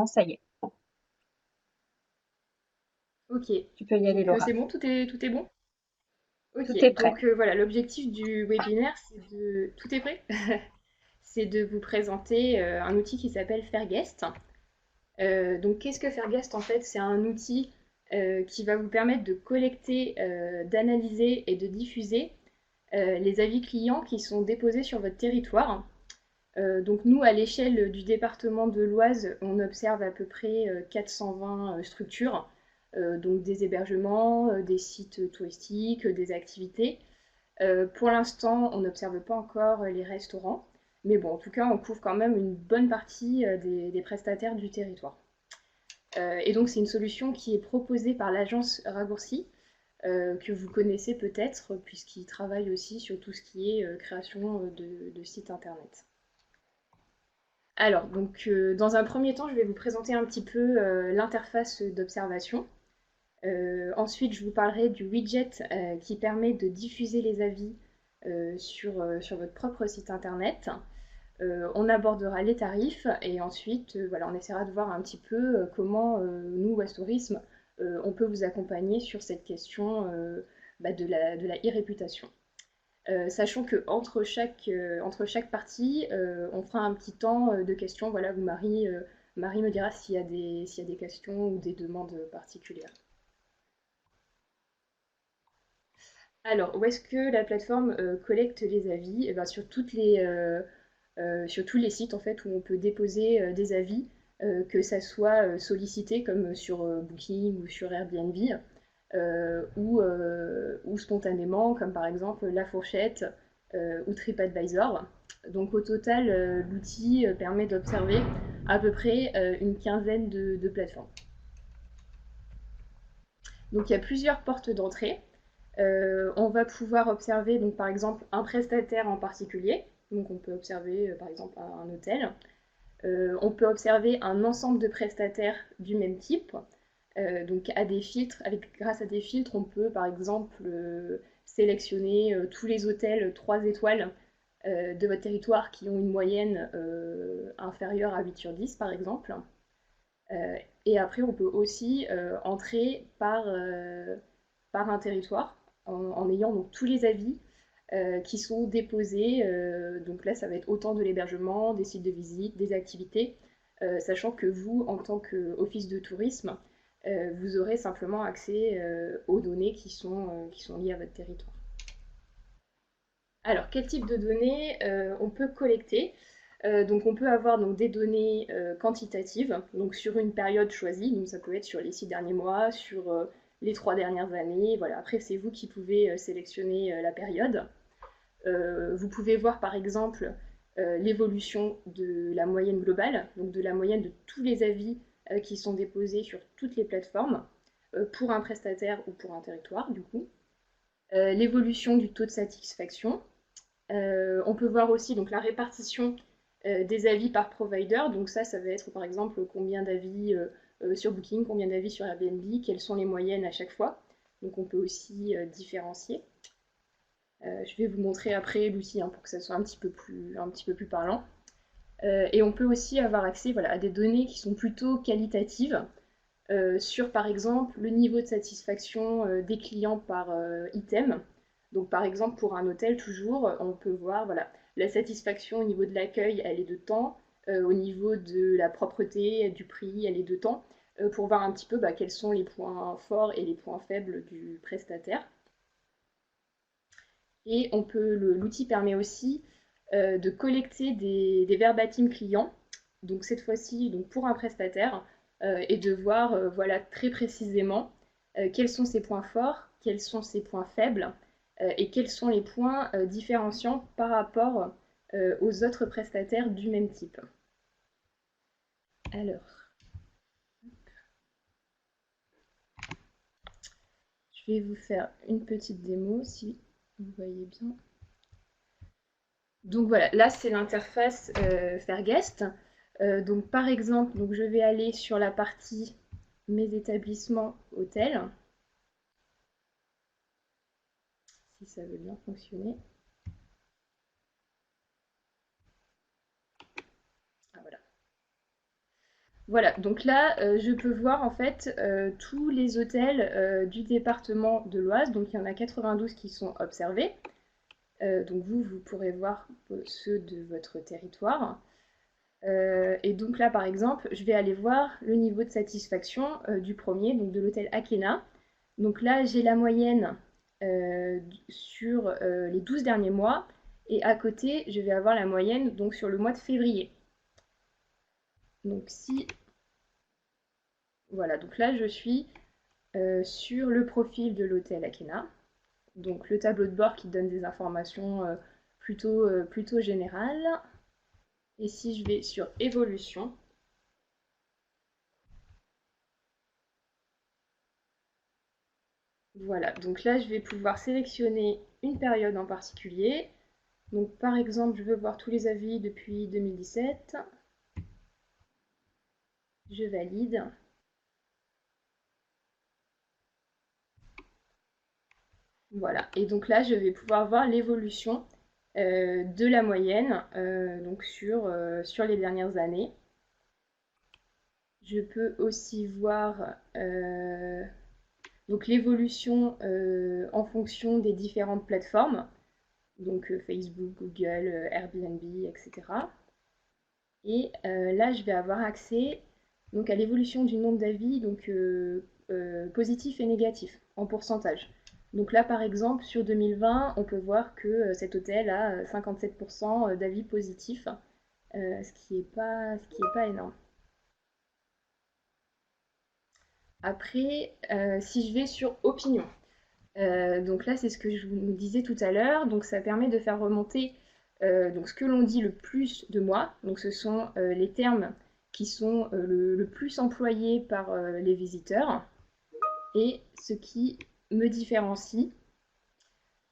Ça y est, Ok, tu peux y aller, donc Laura. c'est bon, tout est bon? Ok, Tout est prêt. donc voilà, l'objectif du webinaire, c'est de... Tout est prêt? C'est de vous présenter un outil qui s'appelle Fairguest. Donc qu'est-ce que Fairguest en fait? C'est un outil qui va vous permettre de collecter, d'analyser et de diffuser les avis clients qui sont déposés sur votre territoire. Donc nous, à l'échelle du département de l'Oise, on observe à peu près 420 structures, donc des hébergements, des sites touristiques, des activités. Pour l'instant, on n'observe pas encore les restaurants, mais bon, en tout cas, on couvre quand même une bonne partie des prestataires du territoire. Et donc, c'est une solution qui est proposée par l'agence Ragursi, que vous connaissez peut-être, puisqu'ils travaillent aussi sur tout ce qui est création de sites internet. Alors, donc, dans un premier temps, je vais vous présenter un petit peu l'interface d'observation. Ensuite, je vous parlerai du widget qui permet de diffuser les avis sur votre propre site internet. On abordera les tarifs et ensuite, voilà, on essaiera de voir un petit peu comment nous, West Tourisme, on peut vous accompagner sur cette question de la e-réputation. Sachant que entre chaque partie, on fera un petit temps de questions. Voilà, Marie me dira s'il y a des questions ou des demandes particulières. Alors, où est-ce que la plateforme collecte les avis? Eh ben, sur tous les sites en fait où on peut déposer des avis, que ça soit sollicité comme sur Booking ou sur Airbnb, ou spontanément comme par exemple La Fourchette ou TripAdvisor. Donc au total, l'outil permet d'observer à peu près une quinzaine de plateformes. Donc il y a plusieurs portes d'entrée. On va pouvoir observer donc par exemple un prestataire en particulier. Donc on peut observer par exemple un hôtel. On peut observer un ensemble de prestataires du même type. Donc à des filtres, grâce à des filtres, on peut par exemple sélectionner tous les hôtels 3 étoiles de votre territoire qui ont une moyenne inférieure à 8 sur 10 par exemple. Euh, et après, on peut aussi entrer par un territoire en ayant donc tous les avis qui sont déposés. Donc là, ça va être autant de l'hébergement, des sites de visite, des activités, sachant que vous, en tant qu'office de tourisme, vous aurez simplement accès aux données qui sont liées à votre territoire. Alors, quel type de données on peut collecter? Donc, on peut avoir donc, des données quantitatives, donc sur une période choisie, donc ça peut être sur les 6 derniers mois, sur les 3 dernières années. Voilà. Après, c'est vous qui pouvez sélectionner la période. Vous pouvez voir par exemple l'évolution de la moyenne globale, donc de la moyenne de tous les avis qui sont déposés sur toutes les plateformes, pour un prestataire ou pour un territoire, du coup. L'évolution du taux de satisfaction. On peut voir aussi donc, la répartition des avis par provider. Donc ça va être par exemple combien d'avis sur Booking, combien d'avis sur Airbnb, quelles sont les moyennes à chaque fois. Donc on peut aussi différencier. Je vais vous montrer après l'outil pour que ça soit un petit peu plus parlant. Et on peut aussi avoir accès voilà, à des données qui sont plutôt qualitatives sur par exemple le niveau de satisfaction des clients par item. Donc par exemple pour un hôtel toujours, on peut voir voilà, la satisfaction au niveau de l'accueil, elle est de temps, au niveau de la propreté, du prix, elle est de temps, pour voir un petit peu quels sont les points forts et les points faibles du prestataire. Et l'outil permet aussi de collecter des verbatim clients, donc cette fois-ci donc pour un prestataire, et de voir voilà, très précisément quels sont ses points forts, quels sont ses points faibles, et quels sont les points différenciants par rapport aux autres prestataires du même type. Alors, je vais vous faire une petite démo si vous voyez bien. Donc voilà, là c'est l'interface Fairguest. Donc par exemple, donc je vais aller sur la partie mes établissements hôtels, si ça veut bien fonctionner. Ah, voilà. Voilà, donc là, je peux voir en fait tous les hôtels du département de l'Oise. Donc il y en a 92 qui sont observés. Donc vous pourrez voir ceux de votre territoire. Et donc là, par exemple, je vais aller voir le niveau de satisfaction du premier, donc de l'hôtel Akena. Donc là, j'ai la moyenne sur les 12 derniers mois. Et à côté, je vais avoir la moyenne donc sur le mois de février. Donc si, voilà, donc là, je suis sur le profil de l'hôtel Akena. Donc le tableau de bord qui donne des informations plutôt générales. Et si je vais sur évolution, voilà, donc là je vais pouvoir sélectionner une période en particulier. Donc par exemple, je veux voir tous les avis depuis 2017. Je valide. Voilà, et donc là je vais pouvoir voir l'évolution de la moyenne donc sur les dernières années. Je peux aussi voir donc l'évolution en fonction des différentes plateformes, donc Facebook, Google, Airbnb, etc. Et là, je vais avoir accès donc, à l'évolution du nombre d'avis donc, positifs et négatifs en pourcentage. Donc là, par exemple, sur 2020, on peut voir que cet hôtel a 57% d'avis positifs, ce qui est pas énorme. Après, si je vais sur opinion, donc là, c'est ce que je vous disais tout à l'heure. Donc ça permet de faire remonter donc ce que l'on dit le plus de moi. Donc ce sont les termes qui sont le plus employés par les visiteurs et ce qui me différencie.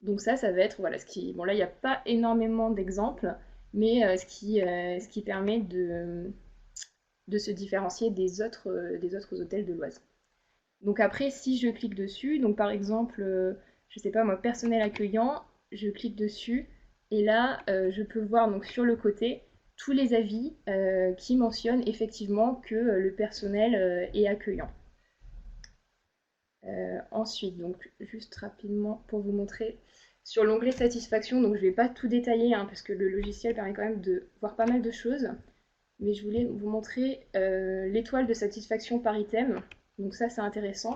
Donc ça va être voilà ce qui. Bon là, il n'y a pas énormément d'exemples, mais ce qui permet de se différencier des autres hôtels de l'Oise. Donc après, si je clique dessus, donc par exemple, je sais pas moi, personnel accueillant, je clique dessus et là, je peux voir donc sur le côté tous les avis qui mentionnent effectivement que le personnel est accueillant. Ensuite, donc juste rapidement pour vous montrer sur l'onglet satisfaction, donc je ne vais pas tout détailler hein, parce que le logiciel permet quand même de voir pas mal de choses, mais je voulais vous montrer l'étoile de satisfaction par item. Donc ça, c'est intéressant.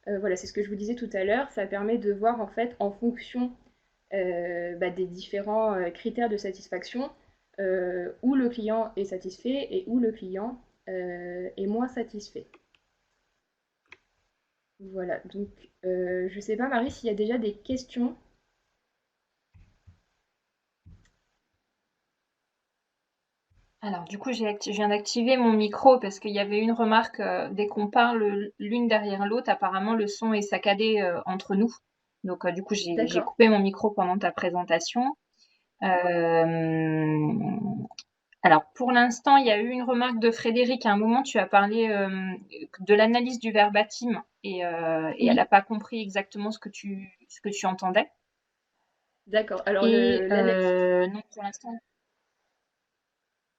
Voilà, c'est ce que je vous disais tout à l'heure. Ça permet de voir en fait en fonction des différents critères de satisfaction où le client est satisfait et où le client est moins satisfait. Voilà, donc je ne sais pas Marie s'il y a déjà des questions. Alors, du coup, je viens d'activer mon micro parce qu'il y avait une remarque, dès qu'on parle l'une derrière l'autre, apparemment le son est saccadé entre nous. Donc, du coup, j'ai D'accord. coupé mon micro pendant ta présentation. Euh, alors, pour l'instant, il y a eu une remarque de Frédéric. À un moment, tu as parlé de l'analyse du verbatim et elle n'a Oui, pas compris exactement ce que tu entendais. d'accord. Alors Et l'analyse non, pour l'instant,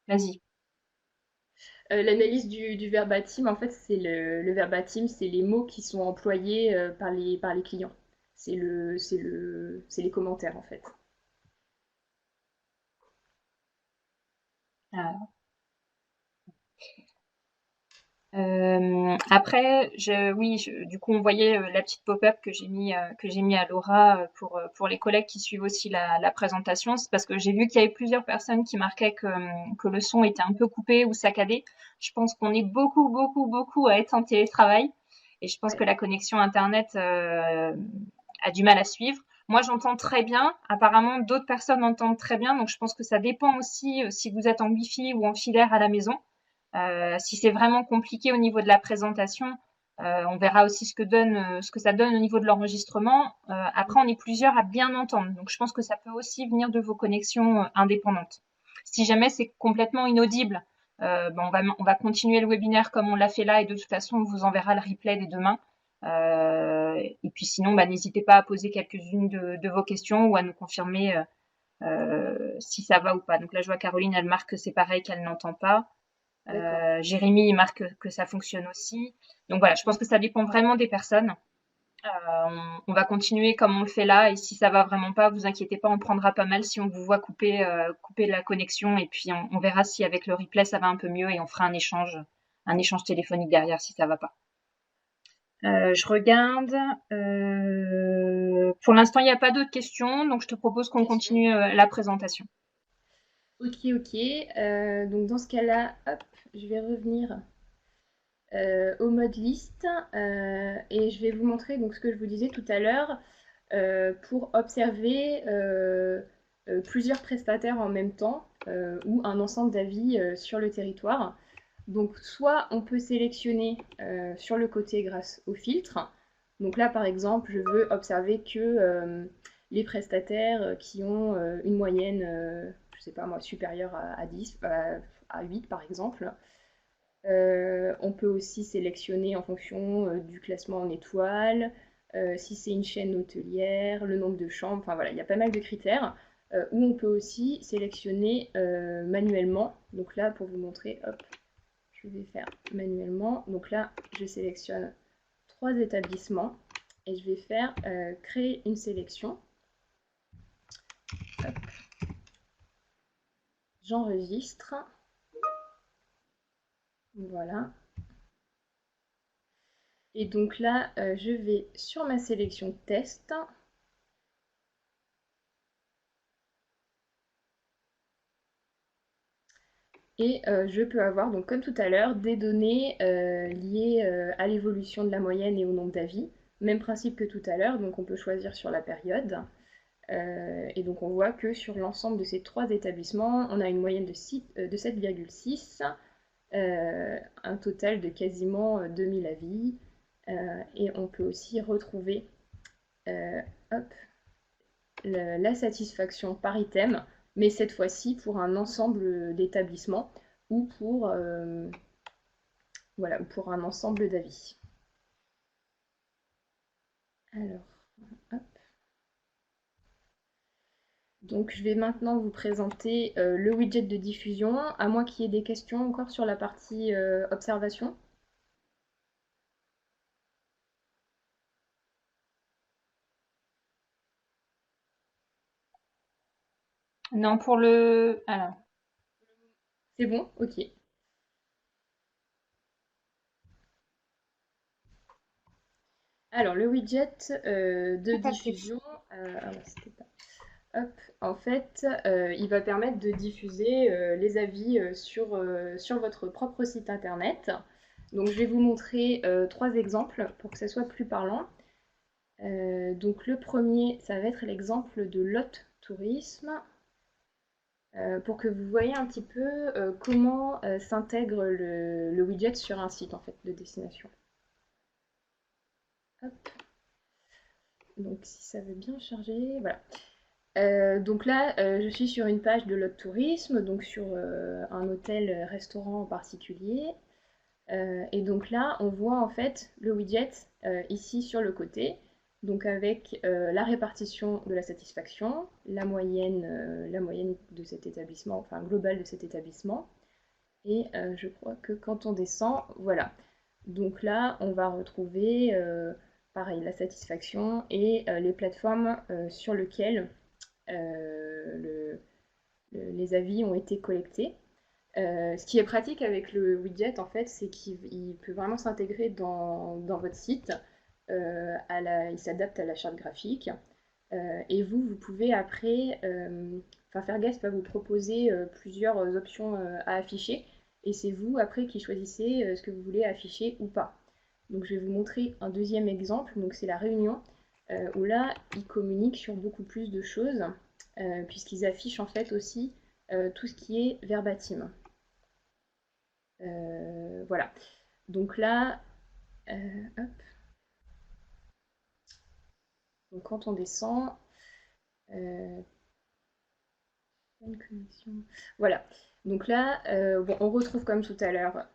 vas-y. l'analyse du verbatim, en fait, c'est le verbatim, c'est les mots qui sont employés par les clients. C'est les commentaires en fait. Après, du coup, on voyait la petite pop-up que j'ai mis à Laura pour les collègues qui suivent aussi la présentation. C'est parce que j'ai vu qu'il y avait plusieurs personnes qui marquaient que le son était un peu coupé ou saccadé. Je pense qu'on est beaucoup, beaucoup, beaucoup à être en télétravail et je pense que Ouais. la connexion Internet a du mal à suivre. Moi, j'entends très bien. Apparemment, d'autres personnes entendent très bien. Donc, je pense que ça dépend aussi si vous êtes en Wi-Fi ou en filaire à la maison. Si c'est vraiment compliqué au niveau de la présentation, on verra aussi ce que ça donne au niveau de l'enregistrement. Après, on est plusieurs à bien entendre, donc je pense que ça peut aussi venir de vos connexions indépendantes. Si jamais c'est complètement inaudible, on va continuer le webinaire comme on l'a fait là, et de toute façon, on vous enverra le replay dès demain. Et puis sinon, n'hésitez pas à poser quelques-unes de vos questions ou à nous confirmer si ça va ou pas. Donc là, je vois Caroline, elle marque que c'est pareil, qu'elle n'entend pas. D'accord. Jérémy, il marque que ça fonctionne aussi. Donc voilà, je pense que ça dépend vraiment des personnes. On va continuer comme on le fait là, et si ça va vraiment pas, vous inquiétez pas, on prendra pas mal si on vous voit couper la connexion, et puis on verra si avec le replay ça va un peu mieux, et on fera un échange téléphonique derrière si ça va pas. Je regarde. Pour l'instant, il n'y a pas d'autres questions, donc je te propose qu'on Question. continue la présentation. Ok, ok. Donc dans ce cas-là, hop, je vais revenir au mode liste et je vais vous montrer donc ce que je vous disais tout à l'heure pour observer plusieurs prestataires en même temps ou un ensemble d'avis sur le territoire. Donc soit on peut sélectionner sur le côté grâce au filtre. Donc là par exemple je veux observer que les prestataires qui ont une moyenne, je sais pas moi, supérieure à 10, à 8 par exemple. On peut aussi sélectionner en fonction du classement en étoiles, si c'est une chaîne hôtelière, le nombre de chambres, enfin voilà, il y a pas mal de critères. Où on peut aussi sélectionner manuellement. Donc là, pour vous montrer, hop, je vais faire manuellement. Donc là, je sélectionne 3 établissements et je vais faire créer une sélection. Hop, j'enregistre. Voilà. Et donc là, je vais sur ma sélection test. Et je peux avoir, donc comme tout à l'heure, des données liées à l'évolution de la moyenne et au nombre d'avis. Même principe que tout à l'heure, donc on peut choisir sur la période. Et donc on voit que sur l'ensemble de ces 3 établissements, on a une moyenne de 7,6, un total de quasiment 2000 avis. Et on peut aussi retrouver euh, hop, la satisfaction par item, mais cette fois-ci pour un ensemble d'établissements ou voilà, pour un ensemble d'avis. Alors, hop. Donc je vais maintenant vous présenter le widget de diffusion, à moins qu'il y ait des questions encore sur la partie observation. Non, pour le... Alors, C'est bon? Ok. Alors le widget de tout à fait. diffusion, ah ouais, c'était pas. Hop, en fait, il va permettre de diffuser les avis sur votre propre site internet. Donc, je vais vous montrer 3 exemples pour que ça soit plus parlant. Donc, le premier, ça va être l'exemple de Lot Tourisme, pour que vous voyez un petit peu comment s'intègre le widget sur un site en fait de destination. Hop. Donc, si ça veut bien charger, voilà. Donc là, je suis sur une page de Lot Tourisme, donc sur un hôtel-restaurant en particulier. Et donc là, on voit en fait le widget ici sur le côté, donc avec la répartition de la satisfaction, la moyenne de cet établissement, enfin globale de cet établissement. Et je crois que quand on descend, voilà. Donc là, on va retrouver pareil la satisfaction et les plateformes sur lesquelles les avis ont été collectés. Ce qui est pratique avec le widget, en fait, c'est qu'il peut vraiment s'intégrer dans votre site. Il s'adapte à la charte graphique. Et vous pouvez après, Fairguest va vous proposer plusieurs options à afficher. Et c'est vous après qui choisissez ce que vous voulez afficher ou pas. Donc je vais vous montrer un deuxième exemple. Donc c'est la réunion où là, ils communiquent sur beaucoup plus de choses puisqu'ils affichent en fait aussi tout ce qui est verbatim. Voilà. Donc là, hop. Donc quand on descend, euh, une connexion. Voilà. Donc là, bon, on retrouve comme tout à l'heure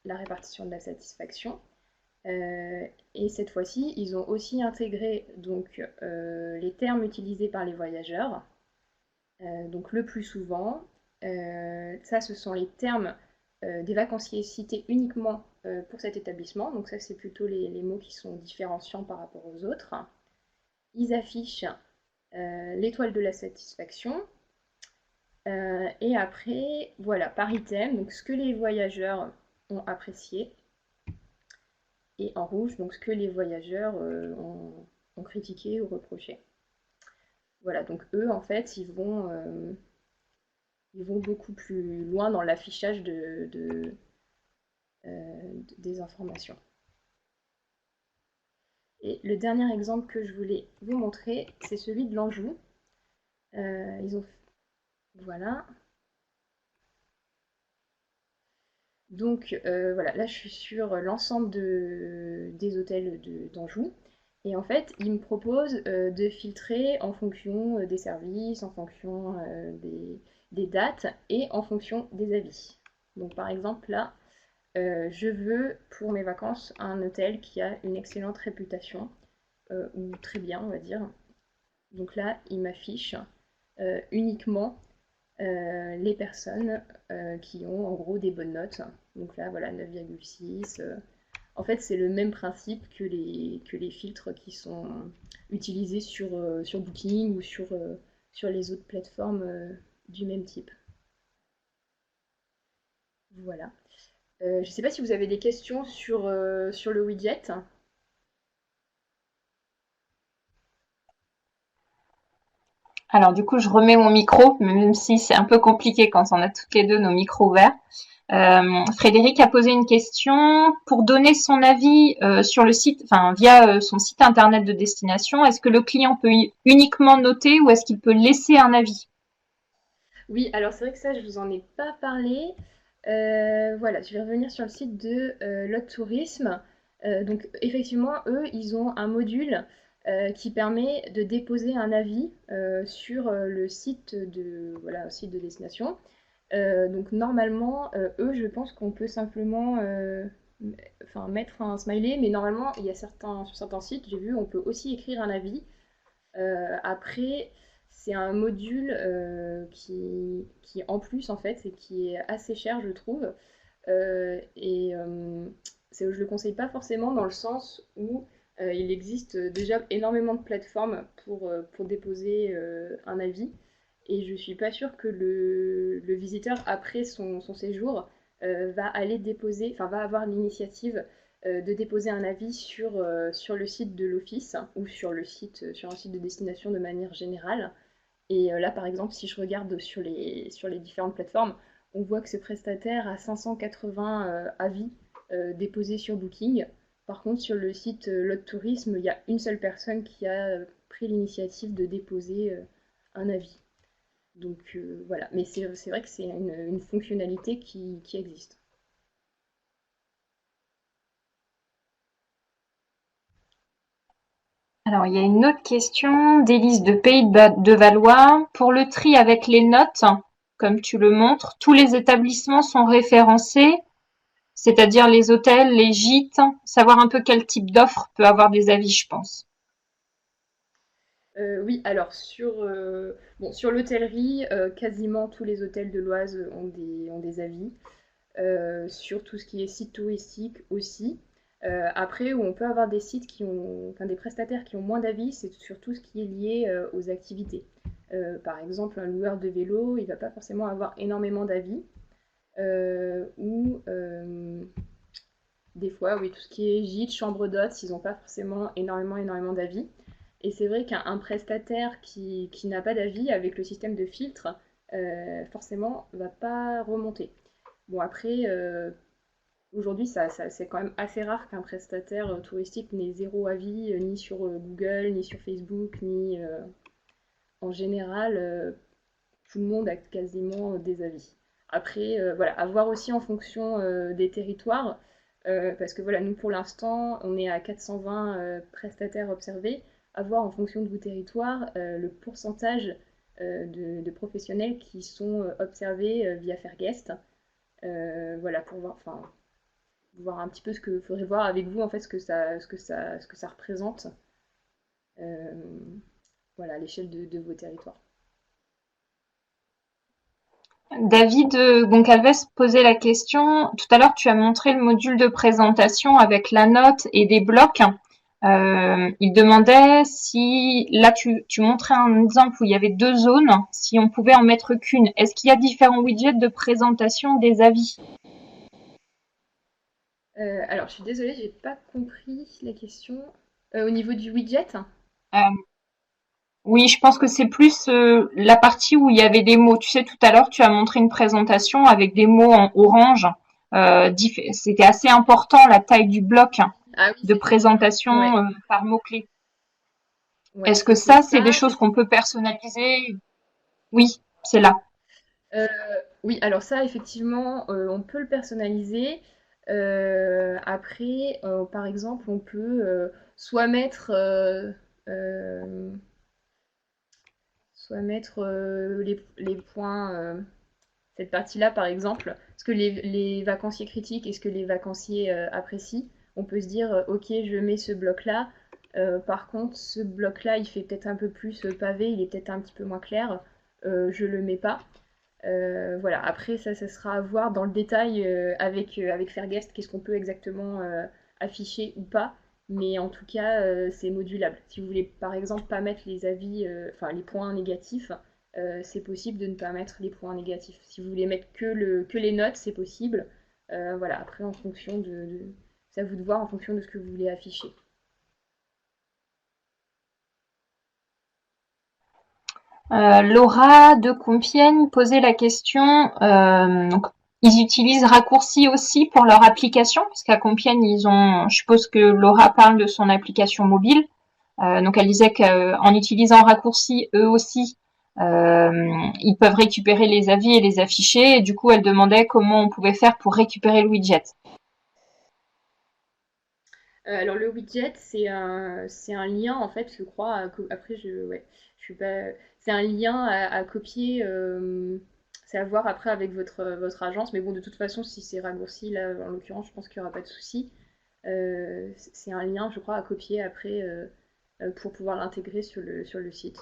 la répartition de la satisfaction. Et cette fois-ci, ils ont aussi intégré donc les termes utilisés par les voyageurs. Donc le plus souvent, Ça, ce sont les termes des vacanciers cités uniquement pour cet établissement. Donc ça, c'est plutôt les mots qui sont différenciants par rapport aux autres. Ils affichent l'étoile de la satisfaction. Et après, voilà, par item, donc ce que les voyageurs ont apprécié. Et en rouge, donc ce que les voyageurs ont critiqué ou reproché. Voilà, donc eux, en fait, ils vont beaucoup plus loin dans l'affichage des informations. Et le dernier exemple que je voulais vous montrer, c'est celui de l'Anjou. Ils ont, voilà. Donc voilà, là je suis sur l'ensemble des hôtels d'Anjou. Et en fait, ils me proposent de filtrer en fonction des services, en fonction des dates et en fonction des avis. Donc par exemple là, je veux pour mes vacances un hôtel qui a une excellente réputation, ou très bien on va dire. Donc là, il m'affiche uniquement les personnes qui ont en gros des bonnes notes. Donc là, voilà, 9,6. En fait, c'est le même principe que les filtres qui sont utilisés sur Booking ou sur les autres plateformes du même type. Voilà. Je ne sais pas si vous avez des questions sur le widget. Alors du coup, je remets mon micro, même si c'est un peu compliqué quand on a toutes les deux nos micros ouverts. Frédéric a posé une question pour donner son avis sur le site, enfin via son site internet de destination. Est-ce que le client peut uniquement noter ou est-ce qu'il peut laisser un avis? Oui, alors c'est vrai que ça, je vous en ai pas parlé. Voilà, je vais revenir sur le site de Lot Tourisme. Donc effectivement, eux, ils ont un module qui permet de déposer un avis sur le site voilà, site de destination. Donc normalement, eux, je pense qu'on peut simplement enfin, mettre un smiley, mais normalement, il y a sur certains sites, j'ai vu, on peut aussi écrire un avis. Après, c'est un module qui, en plus, en fait, et qui est assez cher, je trouve. Et je le conseille pas forcément dans le sens où il existe déjà énormément de plateformes pour déposer un avis. Et je suis pas sûre que le visiteur, après son séjour, va aller déposer, enfin va avoir l'initiative de déposer un avis sur le site de l'office ou sur un site de destination de manière générale. Et là, par exemple, si je regarde sur les différentes plateformes, on voit que ce prestataire a 580 avis déposés sur Booking. Par contre, sur le site Lot Tourisme, il y a une seule personne qui a pris l'initiative de déposer un avis. Donc voilà, mais c'est vrai que c'est une fonctionnalité qui existe. Alors, il y a une autre question d'Élise de Pays de Valois. Pour le tri avec les notes, comme tu le montres, tous les établissements sont référencés, c'est-à-dire les hôtels, les gîtes, savoir un peu quel type d'offre peut avoir des avis, je pense. Oui, alors bon, sur l'hôtellerie, quasiment tous les hôtels de l'Oise ont des avis. Sur tout ce qui est site touristique aussi. Après, où on peut avoir des sites enfin des prestataires qui ont moins d'avis, c'est sur tout ce qui est lié aux activités. Par exemple, un loueur de vélo, il ne va pas forcément avoir énormément d'avis. Ou des fois, oui, tout ce qui est gîte, chambre d'hôtes, ils n'ont pas forcément énormément d'avis. Et c'est vrai qu'un prestataire qui n'a pas d'avis avec le système de filtre, forcément, va pas remonter. Bon, après, aujourd'hui, c'est quand même assez rare qu'un prestataire touristique n'ait zéro avis, ni sur Google, ni sur Facebook, ni en général, tout le monde a quasiment des avis. Après, voilà, à voir aussi en fonction des territoires, parce que voilà, nous pour l'instant, on est à 420 prestataires observés. À voir en fonction de vos territoires le pourcentage de professionnels qui sont observés via Fairguest. Voilà, pour voir, enfin, voir un petit peu ce que faudrait voir avec vous en fait ce que ça représente voilà, à l'échelle de vos territoires. David Goncalves posait la question. Tout à l'heure, tu as montré le module de présentation avec la note et des blocs. Il demandait si, là, tu montrais un exemple où il y avait deux zones, si on pouvait en mettre qu'une. Est-ce qu'il y a différents widgets de présentation des avis? Alors, je suis désolée, j'ai pas compris la question. Au niveau du widget? Euh, oui, je pense que c'est plus la partie où il y avait des mots. Tu sais, tout à l'heure, tu as montré une présentation avec des mots en orange. C'était assez important la taille du bloc Ah oui, de c'est ça. Ouais, présentation par mots-clés. ouais. Est-ce que Donc ça, c'est des ça, choses qu'on peut personnaliser? Oui, c'est là. Euh, oui, alors ça, effectivement, on peut le personnaliser. Après, par exemple, on peut soit mettre, euh, soit mettre les points, cette partie-là, par exemple, ce que les vacanciers critiquent et ce que les vacanciers apprécient. On peut se dire, ok, je mets ce bloc-là. Par contre, ce bloc-là, il fait peut-être un peu plus pavé, il est peut-être un petit peu moins clair. Je le mets pas. Voilà, après ça sera à voir dans le détail avec Fairguest, qu'est-ce qu'on peut exactement afficher ou pas. Mais en tout cas, c'est modulable. Si vous voulez par exemple pas mettre les avis, enfin les points négatifs, c'est possible de ne pas mettre les points négatifs. Si vous voulez mettre que les notes, c'est possible. Voilà, après en fonction c'est à vous de voir en fonction de ce que vous voulez afficher. Laura de Compiègne posait la question. Donc, ils utilisent Raccourci aussi pour leur application, parce qu'à Compiègne, ils ont. Je suppose que Laura parle de son application mobile. Donc, elle disait qu'en utilisant Raccourci, eux aussi, ils peuvent récupérer les avis et les afficher. Et du coup, elle demandait comment on pouvait faire pour récupérer le widget. Alors le widget, c'est un lien en fait, je crois. Après, ouais, je suis pas. C'est un lien à copier. C'est à voir après avec votre agence. Mais bon, de toute façon, si c'est raccourci, là, en l'occurrence, je pense qu'il n'y aura pas de souci. C'est un lien, je crois, à copier après pour pouvoir l'intégrer sur le site.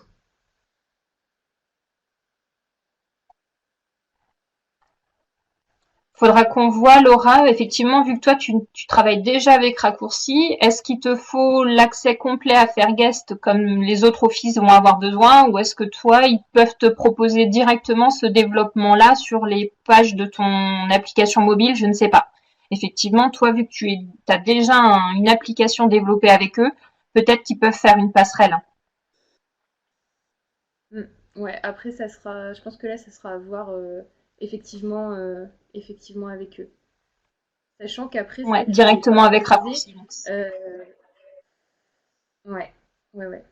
Faudra qu'on voit, Laura, effectivement, vu que toi, tu travailles déjà avec Raccourci, est-ce qu'il te faut l'accès complet à Fairguest comme les autres offices vont avoir besoin, ou est-ce que toi, ils peuvent te proposer directement ce développement-là sur les pages de ton application mobile? Je ne sais pas. Effectivement, toi, vu que as déjà une application développée avec eux, peut-être qu'ils peuvent faire une passerelle. Mm. Ouais, après, ça sera. Je pense que là, ça sera à voir effectivement, effectivement avec eux. Sachant qu'après, c'est Ouais, vrai que je ne l'ai pas directement avec précisé. Raccourci. euh, ouais, ouais, ouais.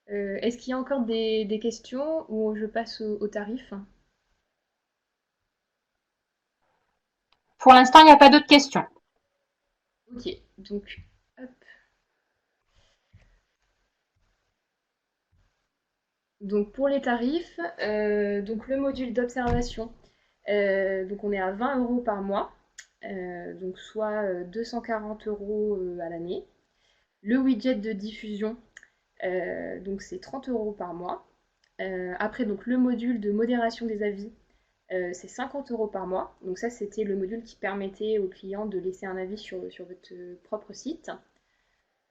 Est-ce qu'il y a encore des questions ou je passe au tarif? Pour l'instant, il n'y a pas d'autres questions. Ok, donc, hop. Donc pour les tarifs, donc le module d'observation, donc on est à 20 euros par mois, donc soit 240 euros à l'année. Le widget de diffusion, donc c'est 30 euros par mois. Après, donc le module de modération des avis, c'est 50 euros par mois. Donc ça, c'était le module qui permettait aux clients de laisser un avis sur votre propre site.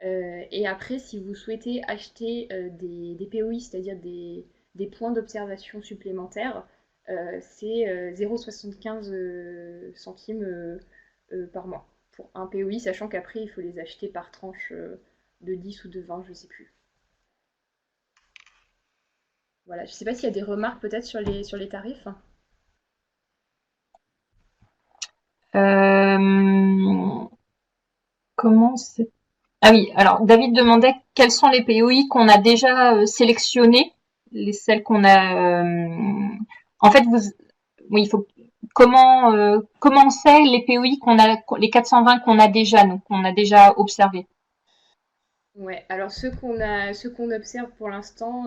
Et après, si vous souhaitez acheter des POI, c'est-à-dire des points d'observation supplémentaires, c'est 0,75 centimes par mois pour un POI, sachant qu'après, il faut les acheter par tranche de 10 ou de 20, je ne sais plus. Voilà, je ne sais pas s'il y a des remarques peut-être sur les tarifs. Euh, comment c'est Ah oui, alors David demandait quels sont les POI qu'on a déjà sélectionnés, celles qu'on a. En fait, oui, il faut comment on sait les POI qu'on a, les 420 qu'on a déjà, nous, qu'on a déjà observés. Ouais, alors ceux qu'on observe pour l'instant,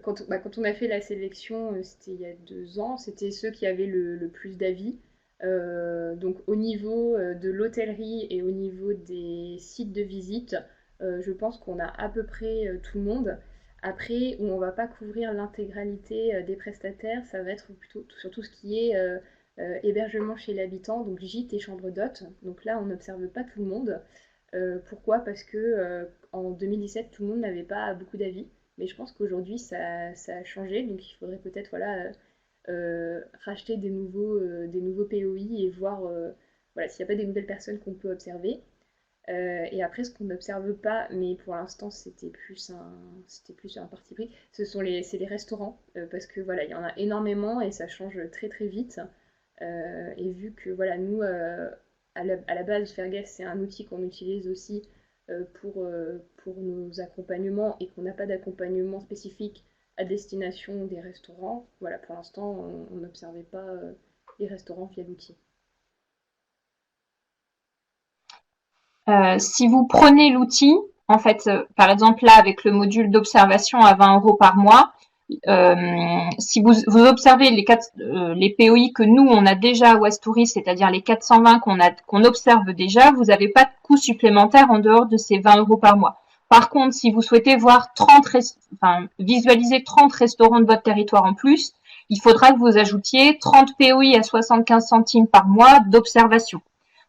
quand on a fait la sélection, c'était il y a 2 ans, c'était ceux qui avaient le plus d'avis. Donc au niveau de l'hôtellerie et au niveau des sites de visite, je pense qu'on a à peu près tout le monde. Après, où on va pas couvrir l'intégralité des prestataires, ça va être plutôt sur tout ce qui est hébergement chez l'habitant, donc gîte et chambre d'hôte. Donc là, on n'observe pas tout le monde. Pourquoi? Parce que en 2017, tout le monde n'avait pas beaucoup d'avis. Mais je pense qu'aujourd'hui, ça a changé. Donc il faudrait peut-être voilà, racheter des nouveaux POI et voir voilà, s'il n'y a pas des nouvelles personnes qu'on peut observer. Et après, ce qu'on n'observe pas, mais pour l'instant, c'était plus un parti pris, c'est les restaurants, parce que voilà, il y en a énormément et ça change très très vite. Et vu que voilà, nous, à la base, Fairguest, c'est un outil qu'on utilise aussi pour nos accompagnements et qu'on n'a pas d'accompagnement spécifique à destination des restaurants. Voilà, pour l'instant, on n'observait pas les restaurants via l'outil. Si vous prenez l'outil, en fait, par exemple là avec le module d'observation à 20 € par mois, si vous observez les POI que nous on a déjà à Westouris, c'est-à-dire les 420 qu'on observe déjà, vous n'avez pas de coût supplémentaire en dehors de ces 20 € par mois. Par contre, si vous souhaitez voir visualiser 30 restaurants de votre territoire en plus, il faudra que vous ajoutiez 30 POI à 75 centimes par mois d'observation.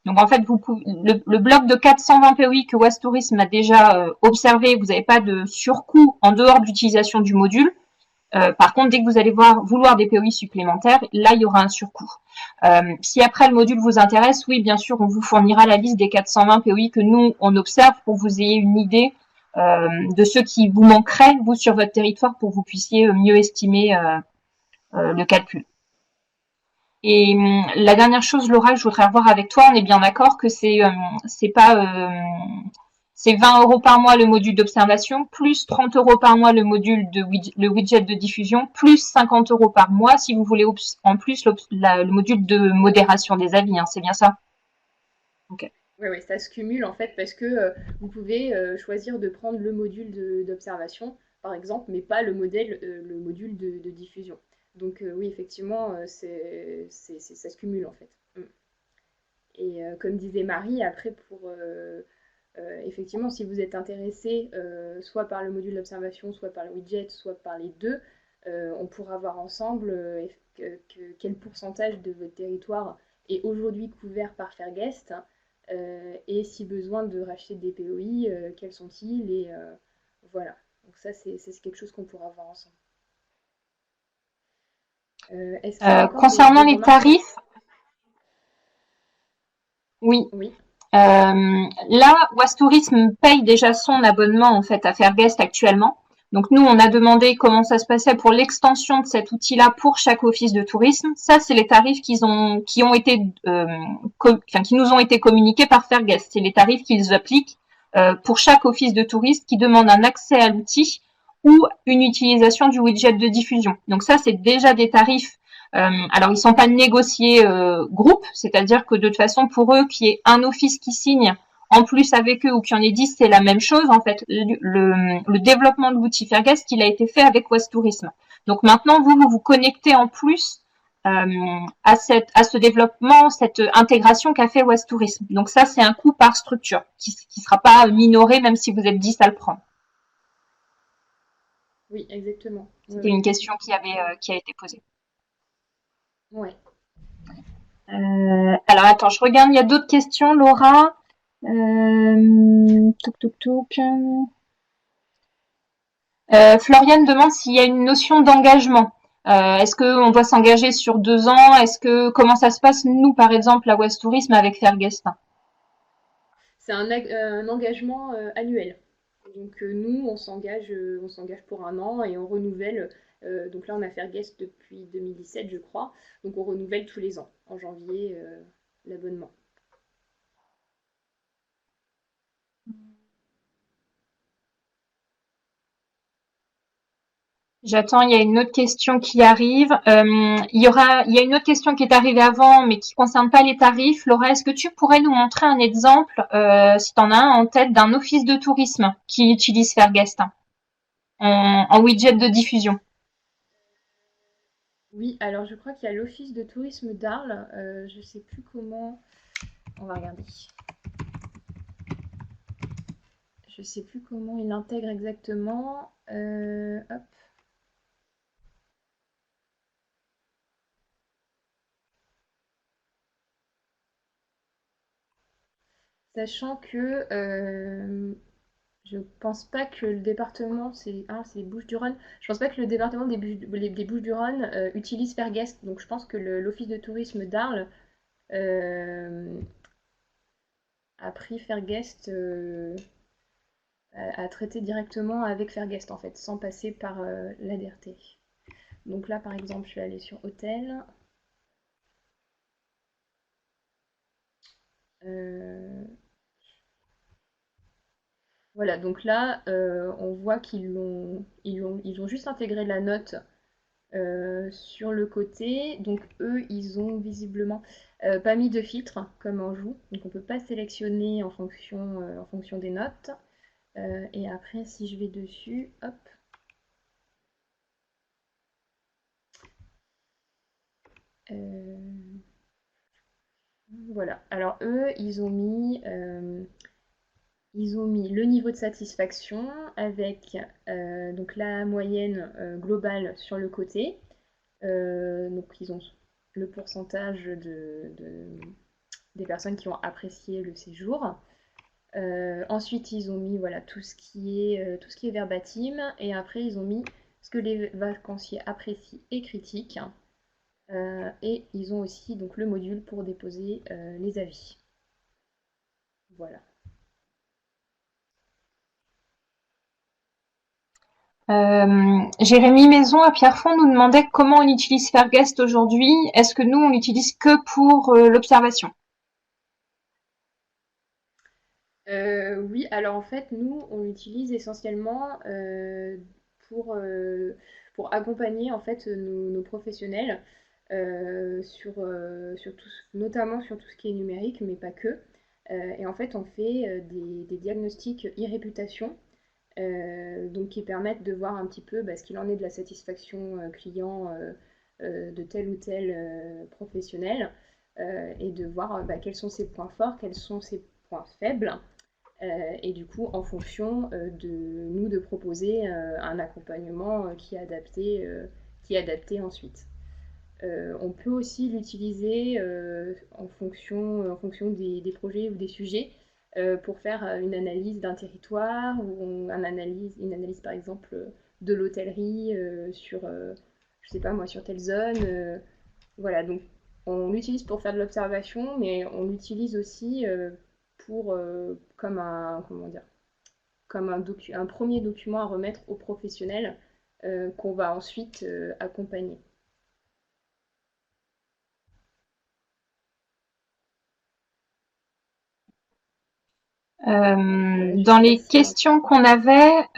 Donc en fait, le bloc de 420 POI que Westourisme a déjà observé, vous n'avez pas de surcoût en dehors de l'utilisation du module. Par contre, dès que vous allez vouloir des POI supplémentaires, là, il y aura un surcoût. Si après le module vous intéresse, oui, bien sûr, on vous fournira la liste des 420 POI que nous, on observe pour que vous ayez une idée de ceux qui vous manqueraient, vous, sur votre territoire, pour que vous puissiez mieux estimer le calcul. Et la dernière chose, Laura, je voudrais revoir avec toi, on est bien d'accord que c'est pas c'est 20 € par mois le module d'observation, plus 30 € par mois le module le widget de diffusion, plus 50 € par mois si vous voulez en plus le module de modération des avis, hein, c'est bien ça? Ok. Oui, ouais, ça se cumule en fait parce que vous pouvez choisir de prendre le module d'observation, par exemple, mais pas le module de diffusion. Donc oui, effectivement, ça se cumule en fait. Mm. Et comme disait Marie, après effectivement, si vous êtes intéressé soit par le module d'observation, soit par le widget, soit par les deux, on pourra voir ensemble quel pourcentage de votre territoire est aujourd'hui couvert par Fairguest et si besoin de racheter des POI, quels sont-ils et voilà. Donc ça, c'est quelque chose qu'on pourra voir ensemble. Est-ce qu'il y a encore Concernant des les remarques sur... tarifs, oui. Oui, Là, Westourisme paye déjà son abonnement en fait à Fairguest actuellement. Donc nous, on a demandé comment ça se passait pour l'extension de cet outil-là pour chaque office de tourisme. Ça, c'est les tarifs qui nous ont été communiqués par Fairguest. C'est les tarifs qu'ils appliquent pour chaque office de tourisme qui demande un accès à l'outil ou une utilisation du widget de diffusion. Donc ça, c'est déjà des tarifs. Alors, ils ne sont pas négociés groupe, c'est-à-dire que de toute façon, pour eux, qu'il y ait un office qui signe en plus avec eux ou qu'il y en ait 10, c'est la même chose. En fait, le développement de l'outil Fairguest, il a été fait avec Westourisme. Donc maintenant, vous connectez en plus à ce développement, cette intégration qu'a fait Westourisme. Donc ça, c'est un coût par structure qui ne sera pas minoré même si vous êtes 10 à le prendre. oui, exactement. Oui, C'était oui. une question qui a été posée. Ouais. Alors attends, je regarde, il y a d'autres questions, Laura. Touc, touc, touc. Floriane demande s'il y a une notion d'engagement. Est-ce qu'on doit s'engager sur 2 ans? Comment ça se passe, nous, par exemple, à West Tourisme avec Fairguest? C'est un engagement annuel. Donc nous, on s'engage pour un an et on renouvelle. Donc là, on a Fairguest depuis 2017, je crois. Donc on renouvelle tous les ans, en janvier, l'abonnement. J'attends, il y a une autre question qui arrive. Il y a une autre question qui est arrivée avant, mais qui concerne pas les tarifs. Laura, est-ce que tu pourrais nous montrer un exemple, si tu en as un en tête, d'un office de tourisme qui utilise Fairguest en widget de diffusion? Oui, alors je crois qu'il y a l'Office de tourisme d'Arles. Je ne sais plus comment. On va regarder. je sais plus comment il l'intègre exactement. Hop. Sachant que je pense pas que le département, c'est les Bouches-du-Rhône. Je pense pas que le département des Bouches-du-Rhône utilise Fairguest. Donc je pense que l'office de tourisme d'Arles euh, a pris Fairguest, a traité directement avec Fairguest en fait, sans passer par l'ADRT. Donc là par exemple, je vais aller sur hôtel. Euh, voilà, donc là, on voit ils ont juste intégré la note sur le côté. Donc eux, ils ont visiblement pas mis de filtre comme en joue. Donc on ne peut pas sélectionner en fonction des notes. Et après, si je vais dessus, hop. Voilà. Alors eux, ils ont mis le niveau de satisfaction avec donc la moyenne globale sur le côté. Donc ils ont le pourcentage des personnes qui ont apprécié le séjour. Ensuite, ils ont mis voilà, tout ce qui est verbatim. Et après, ils ont mis ce que les vacanciers apprécient et critiquent. Et ils ont aussi donc, le module pour déposer les avis. Voilà. Jérémy Maison à Pierrefonds nous demandait comment on utilise Fairguest aujourd'hui. Est-ce que nous, on l'utilise que pour l'observation? Oui, alors en fait, nous, on l'utilise essentiellement pour accompagner en fait nos professionnels sur notamment sur tout ce qui est numérique, mais pas que. Et en fait, on fait des diagnostics e-réputation, donc qui permettent de voir un petit peu ce qu'il en est de la satisfaction client de tel ou tel professionnel, et de voir quels sont ses points forts, quels sont ses points faibles. Et du coup, en fonction de proposer un accompagnement qui est adapté ensuite. On peut aussi l'utiliser en fonction des projets ou des sujets pour faire une analyse d'un territoire ou une analyse par exemple de l'hôtellerie je sais pas moi, sur telle zone. Voilà, donc on l'utilise pour faire de l'observation, mais on l'utilise aussi comme comment dire, comme un premier document à remettre aux professionnels qu'on va ensuite accompagner. Voilà, je Dans sais pas les si questions qu'on avait,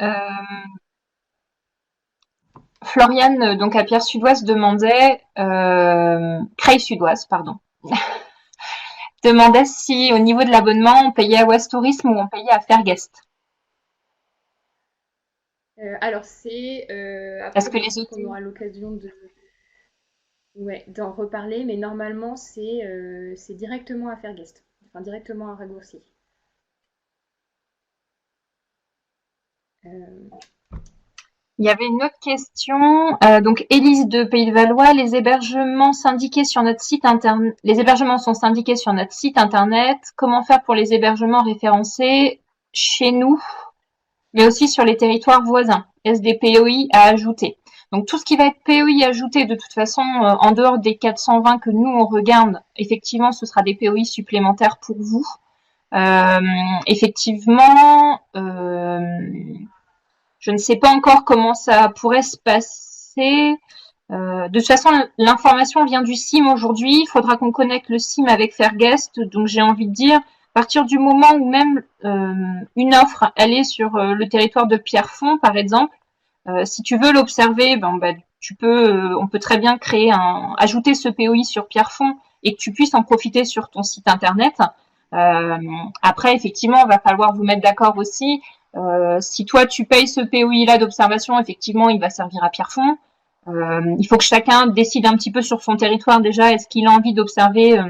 Floriane, donc à Pierre Sudouest, demandait, Creil Sudouest, pardon, demandait si au niveau de l'abonnement, on payait à West Tourism ou on payait à Fairguest. alors c'est Est-ce après que les peut-être qu'on hôtels... aura l'occasion ouais, d'en reparler, mais normalement c'est directement à Fairguest, enfin directement à Ragussi. Euh, Il y avait une autre question. Donc, Élise de Pays de Valois, les hébergements syndiqués sur notre site internet, les hébergements sont syndiqués sur notre site internet. Comment faire pour les hébergements référencés chez nous, mais aussi sur les territoires voisins? Est-ce des POI à ajouter? Donc, tout ce qui va être POI ajouté, de toute façon, en dehors des 420 que nous, on regarde, effectivement, ce sera des POI supplémentaires pour vous. Euh, effectivement, je ne sais pas encore comment ça pourrait se passer. De toute façon, l'information vient du SIM aujourd'hui. Il faudra qu'on connecte le SIM avec Fairguest. Donc, j'ai envie de dire, à partir du moment où même une offre, elle est sur le territoire de Pierrefonds, par exemple, si tu veux l'observer, on peut très bien ajouter ce POI sur Pierrefonds et que tu puisses en profiter sur ton site internet. Euh, Après, effectivement, il va falloir vous mettre d'accord aussi. Si toi tu payes ce POI là d'observation, effectivement, il va servir à Pierrefonds. Il faut que chacun décide un petit peu sur son territoire déjà. Est-ce qu'il a envie d'observer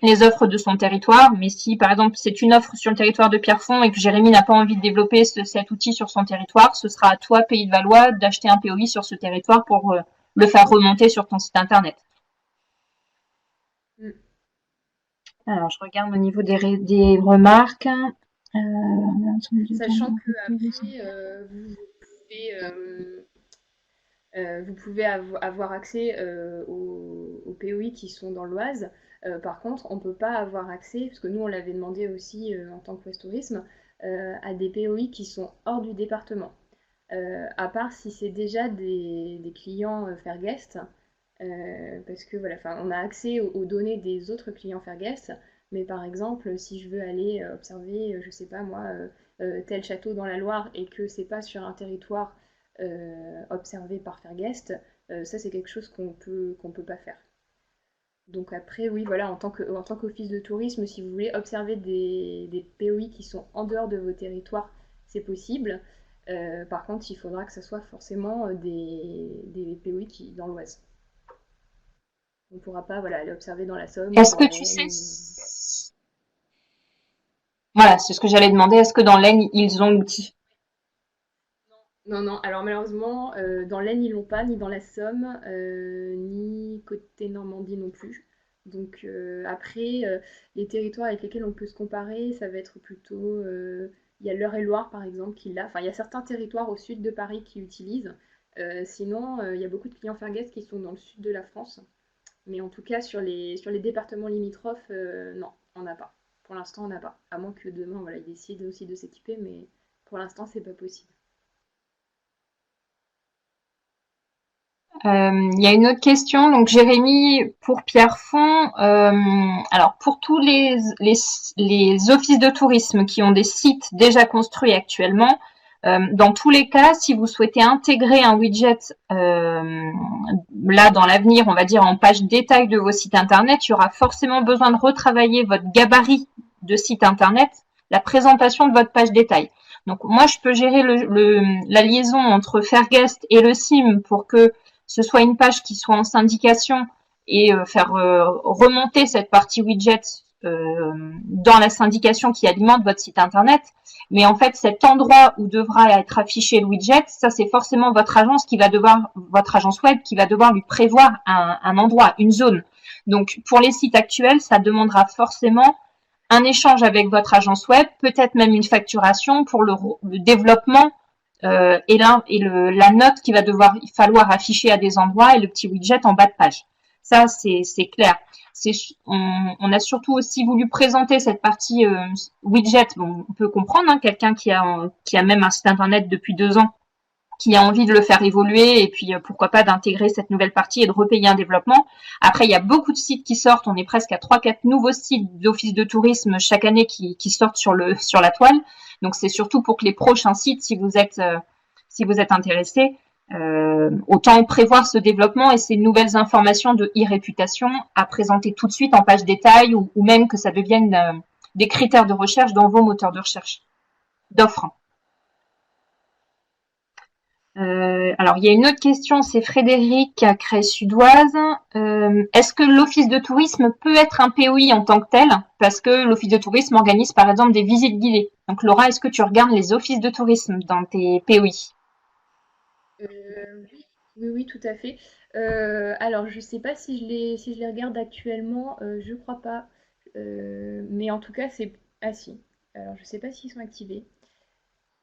les offres de son territoire. Mais si, par exemple, c'est une offre sur le territoire de Pierrefonds et que Jérémy n'a pas envie de développer cet outil sur son territoire, ce sera à toi, Pays de Valois, d'acheter un POI sur ce territoire pour le faire remonter sur ton site internet. Mm. Alors, je regarde au niveau des remarques. Sachant que après, vous pouvez avoir accès aux POI qui sont dans l'Oise. Par contre, on ne peut pas avoir accès, parce que nous on l'avait demandé aussi en tant que Ouest Tourisme, à des POI qui sont hors du département. À part si c'est déjà des clients Fairguest, parce que voilà, on a accès aux données des autres clients Fairguest, mais par exemple, si je veux aller observer, je sais pas moi, tel château dans la Loire et que c'est pas sur un territoire observé par Fairguest, ça c'est quelque chose qu'on peut pas faire. Donc après, oui, voilà, en tant qu'office de tourisme, si vous voulez observer des POI qui sont en dehors de vos territoires, c'est possible. Par contre, il faudra que ce soit forcément des POI dans l'Oise. On ne pourra pas voilà, aller observer dans la Somme ou Est-ce dans que tu l'Aisne. sais, voilà, c'est ce que j'allais demander, est-ce que dans l'Aisne, ils ont l'outil? Non, non, alors malheureusement, dans l'Aisne, ils l'ont pas, ni dans la Somme, ni côté Normandie non plus. Donc après, les territoires avec lesquels on peut se comparer, ça va être plutôt... il y a l'Eure-et-Loir, par exemple, qui l'a. Enfin, il y a certains territoires au sud de Paris qui l'utilisent. Sinon, il y a beaucoup de clients Fairguest qui sont dans le sud de la France. Mais en tout cas, sur les départements limitrophes, non, on n'a pas. Pour l'instant, on n'a pas. À moins que demain, voilà, ils décident aussi de s'équiper, mais pour l'instant, c'est pas possible. Il y a une autre question. Donc, Jérémy, pour Pierrefonds, alors pour tous les offices de tourisme qui ont des sites déjà construits actuellement, dans tous les cas, si vous souhaitez intégrer un widget là dans l'avenir, on va dire en page détail de vos sites internet, il y aura forcément besoin de retravailler votre gabarit de site internet, la présentation de votre page détail. Donc moi, je peux gérer la liaison entre Fairguest et le SIM pour que ce soit une page qui soit en syndication et faire remonter cette partie widget dans la syndication qui alimente votre site internet. Mais en fait, cet endroit où devra être affiché le widget, ça c'est forcément votre agence votre agence web qui va devoir lui prévoir un endroit, une zone. Donc pour les sites actuels, ça demandera forcément un échange avec votre agence web, peut-être même une facturation pour le développement la note qu'il va falloir afficher à des endroits et le petit widget en bas de page. Ça, c'est clair. On a surtout aussi voulu présenter cette partie widget. Bon, on peut comprendre, hein, quelqu'un qui a même un site internet depuis 2 ans, qui a envie de le faire évoluer et puis pourquoi pas d'intégrer cette nouvelle partie et de repayer un développement. Après, il y a beaucoup de sites qui sortent. On est presque à 3-4 nouveaux sites d'office de tourisme chaque année qui sortent sur la toile. Donc c'est surtout pour que les prochains sites, si vous êtes intéressé, autant prévoir ce développement et ces nouvelles informations de e-réputation à présenter tout de suite en page détail ou même que ça devienne des critères de recherche dans vos moteurs de recherche d'offres. Alors, il y a une autre question, c'est Frédéric à Crest-Sudoise. Est-ce que l'office de tourisme peut être un POI en tant que tel? Parce que l'office de tourisme organise par exemple des visites guidées. Donc Laura, est-ce que tu regardes les offices de tourisme dans tes POI? Oui, oui, oui, tout à fait. Alors, je sais pas si je les regarde actuellement, je crois pas. Mais en tout cas, c'est... Ah si. Alors, je sais pas s'ils sont activés.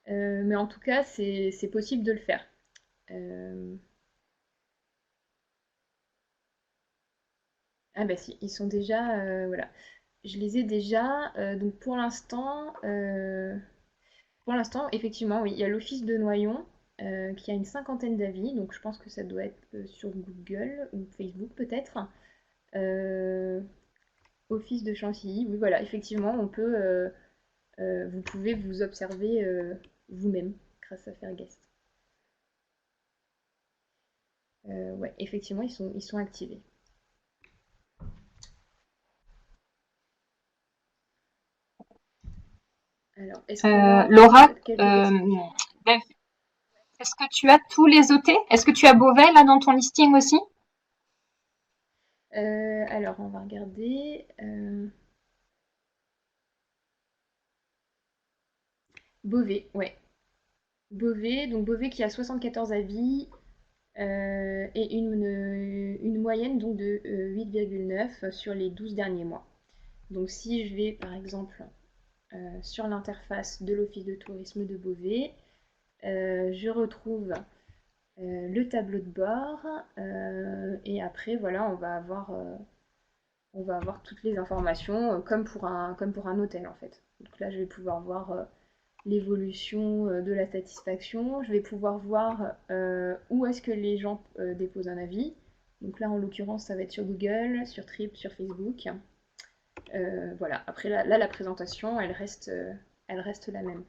Mais en tout cas, c'est possible de le faire. Euh, Ah bah si, ils sont déjà... voilà. Je les ai déjà. Donc pour l'instant, effectivement, oui, il y a l'office de Noyon qui a une cinquantaine d'avis. Donc je pense que ça doit être sur Google ou Facebook peut-être. Euh, Office de Chantilly, oui, voilà, effectivement, vous pouvez vous observer vous-même grâce à Fairguest. Ouais, effectivement, ils sont activés. Alors, est-ce qu'on a Laura, quelques questions? est-ce que tu as tous les OT? Est-ce que tu as Beauvais là dans ton listing aussi? Alors, on va regarder. Beauvais, ouais. Beauvais, donc Beauvais qui a 74 avis et une moyenne donc de 8,9 sur les 12 derniers mois. Donc si je vais par exemple sur l'interface de l'Office de tourisme de Beauvais, je retrouve le tableau de bord et après voilà on va avoir toutes les informations comme pour un hôtel en fait. Donc là je vais pouvoir voir l'évolution de la satisfaction. Je vais pouvoir voir où est-ce que les gens déposent un avis. Donc là, en l'occurrence, ça va être sur Google, sur Trip, sur Facebook. Voilà. Après, là, la présentation, elle reste la même.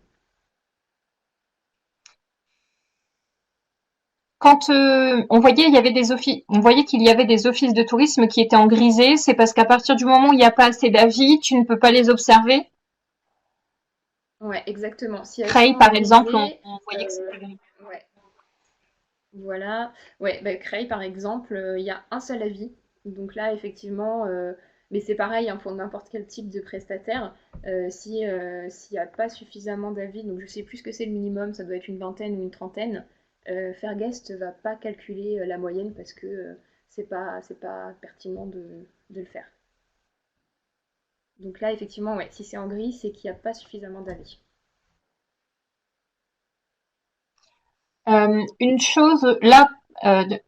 Quand on voyait, il y avait des offices, on voyait qu'il y avait des offices de tourisme qui étaient en grisé, c'est parce qu'à partir du moment où il n'y a pas assez d'avis, tu ne peux pas les observer. Ouais, exactement. Si elles sont Creil, en par exemple, grisé, on voyait que c'était gris. ouais, voilà. Ouais, bah, Creil, par exemple, il y a un seul avis. Donc là, effectivement, mais c'est pareil hein, pour n'importe quel type de prestataire. Si, s'il n'y a pas suffisamment d'avis, donc je sais plus ce que c'est le minimum, ça doit être une vingtaine ou une trentaine, Fairguest va pas calculer la moyenne parce que c'est pas pertinent de le faire. Donc là, effectivement, ouais, si c'est en gris, c'est qu'il n'y a pas suffisamment d'avis. Une chose, là,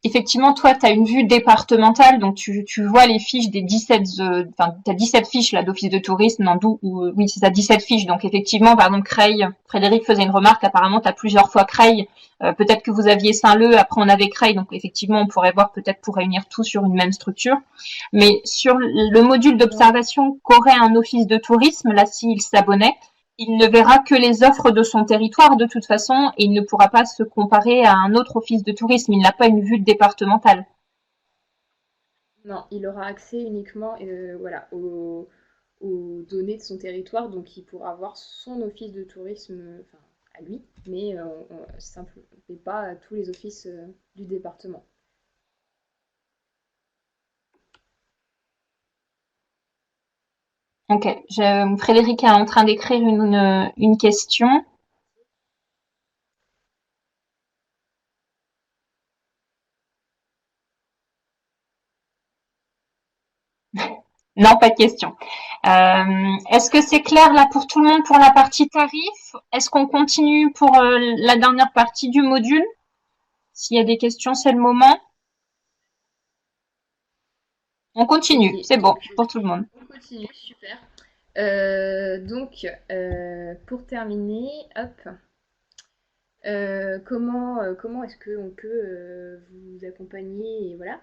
effectivement, toi, tu as une vue départementale, donc tu vois les fiches des 17, enfin, tu as 17 fiches là d'office de tourisme, non, oui, c'est ça, 17 fiches. Donc effectivement, par exemple, Creil, Frédéric faisait une remarque, apparemment, tu as plusieurs fois Creil. Peut-être que vous aviez Saint-Leu, après on avait Creil, donc effectivement, on pourrait voir peut-être pour réunir tout sur une même structure. Mais sur le module Ouais. d'observation qu'aurait un office de tourisme, là, s'il s'abonnait, il ne verra que les offres de son territoire de toute façon et il ne pourra pas se comparer à un autre office de tourisme. Il n'a pas une vue départementale. Non, il aura accès uniquement voilà, aux données de son territoire, donc il pourra avoir son office de tourisme enfin, à lui, mais mais pas à tous les offices du département. Ok. Frédéric est en train d'écrire une question. Non, pas de question. Est-ce que c'est clair là pour tout le monde pour la partie tarif? Est-ce qu'on continue pour la dernière partie du module? S'il y a des questions, c'est le moment. On Ok, continue, c'est bon donc pour tout le monde. on continue, super. Donc, pour terminer, hop, comment est-ce qu'on peut vous accompagner et voilà.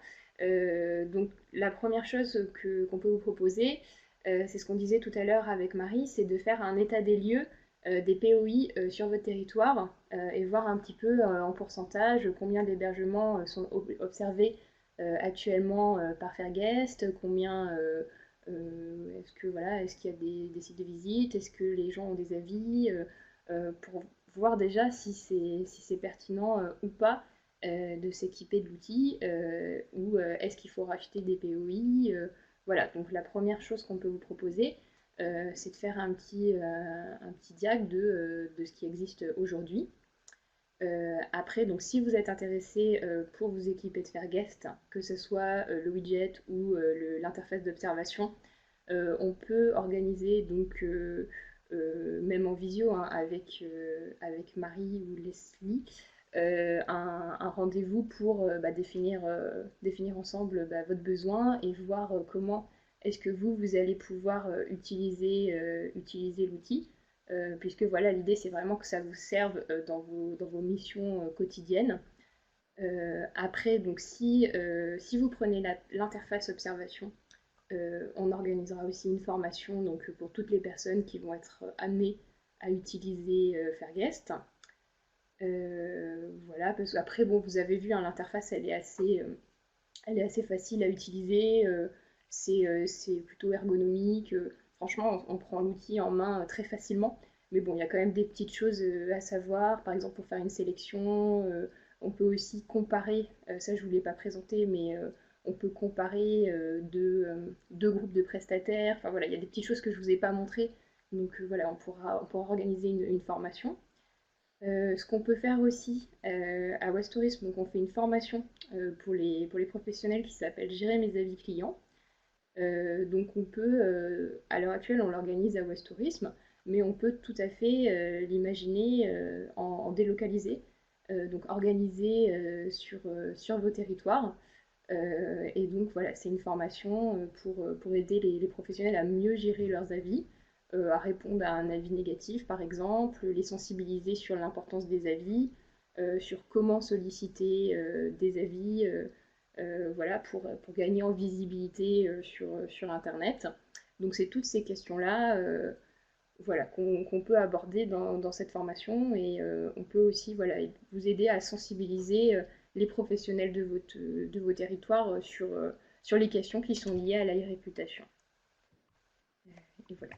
Donc la première chose qu'on peut vous proposer, c'est ce qu'on disait tout à l'heure avec Marie, c'est de faire un état des lieux des POI sur votre territoire et voir un petit peu en pourcentage combien d'hébergements sont observés actuellement par Fairguest, combien est-ce que voilà, est-ce qu'il y a des sites de visite, est-ce que les gens ont des avis pour voir déjà si c'est pertinent ou pas de s'équiper de l'outil ou est-ce qu'il faut racheter des POI. Voilà, donc la première chose qu'on peut vous proposer, c'est de faire un petit diag de ce qui existe aujourd'hui. Après, donc si vous êtes intéressé pour vous équiper de Fairguest, que ce soit le widget ou l'interface d'observation, on peut organiser donc même en visio hein, avec Marie ou Leslie un rendez-vous pour définir ensemble votre besoin et voir comment est-ce que vous allez pouvoir utiliser l'outil. Puisque voilà, l'idée c'est vraiment que ça vous serve dans vos missions quotidiennes. Après, donc si vous prenez l'interface observation, on organisera aussi une formation donc, pour toutes les personnes qui vont être amenées à utiliser Fairguest. Voilà, parce qu'après, bon, vous avez vu, hein, l'interface, elle est assez facile à utiliser. C'est plutôt ergonomique. Franchement, on prend l'outil en main très facilement. Mais bon, il y a quand même des petites choses à savoir. Par exemple, pour faire une sélection, on peut aussi comparer. Ça, je ne vous l'ai pas présenté, mais On peut comparer deux groupes de prestataires. Enfin voilà, il y a des petites choses que je ne vous ai pas montrées. Donc voilà, on pourra organiser une formation. Ce qu'on peut faire aussi à West Tourisme, donc on fait une formation pour les professionnels qui s'appelle Gérer mes avis clients. Donc on peut, à l'heure actuelle, on l'organise à West Tourisme, mais on peut tout à fait l'imaginer en délocalisé, donc organisé sur vos territoires. Et donc voilà, c'est une formation pour aider les professionnels à mieux gérer leurs avis, à répondre à un avis négatif par exemple, les sensibiliser sur l'importance des avis, sur comment solliciter des avis voilà, pour gagner en visibilité sur Internet. Donc c'est toutes ces questions-là voilà, qu'on peut aborder dans cette formation et on peut aussi voilà, vous aider à sensibiliser les professionnels de vos territoires sur les questions qui sont liées à la réputation. Et voilà.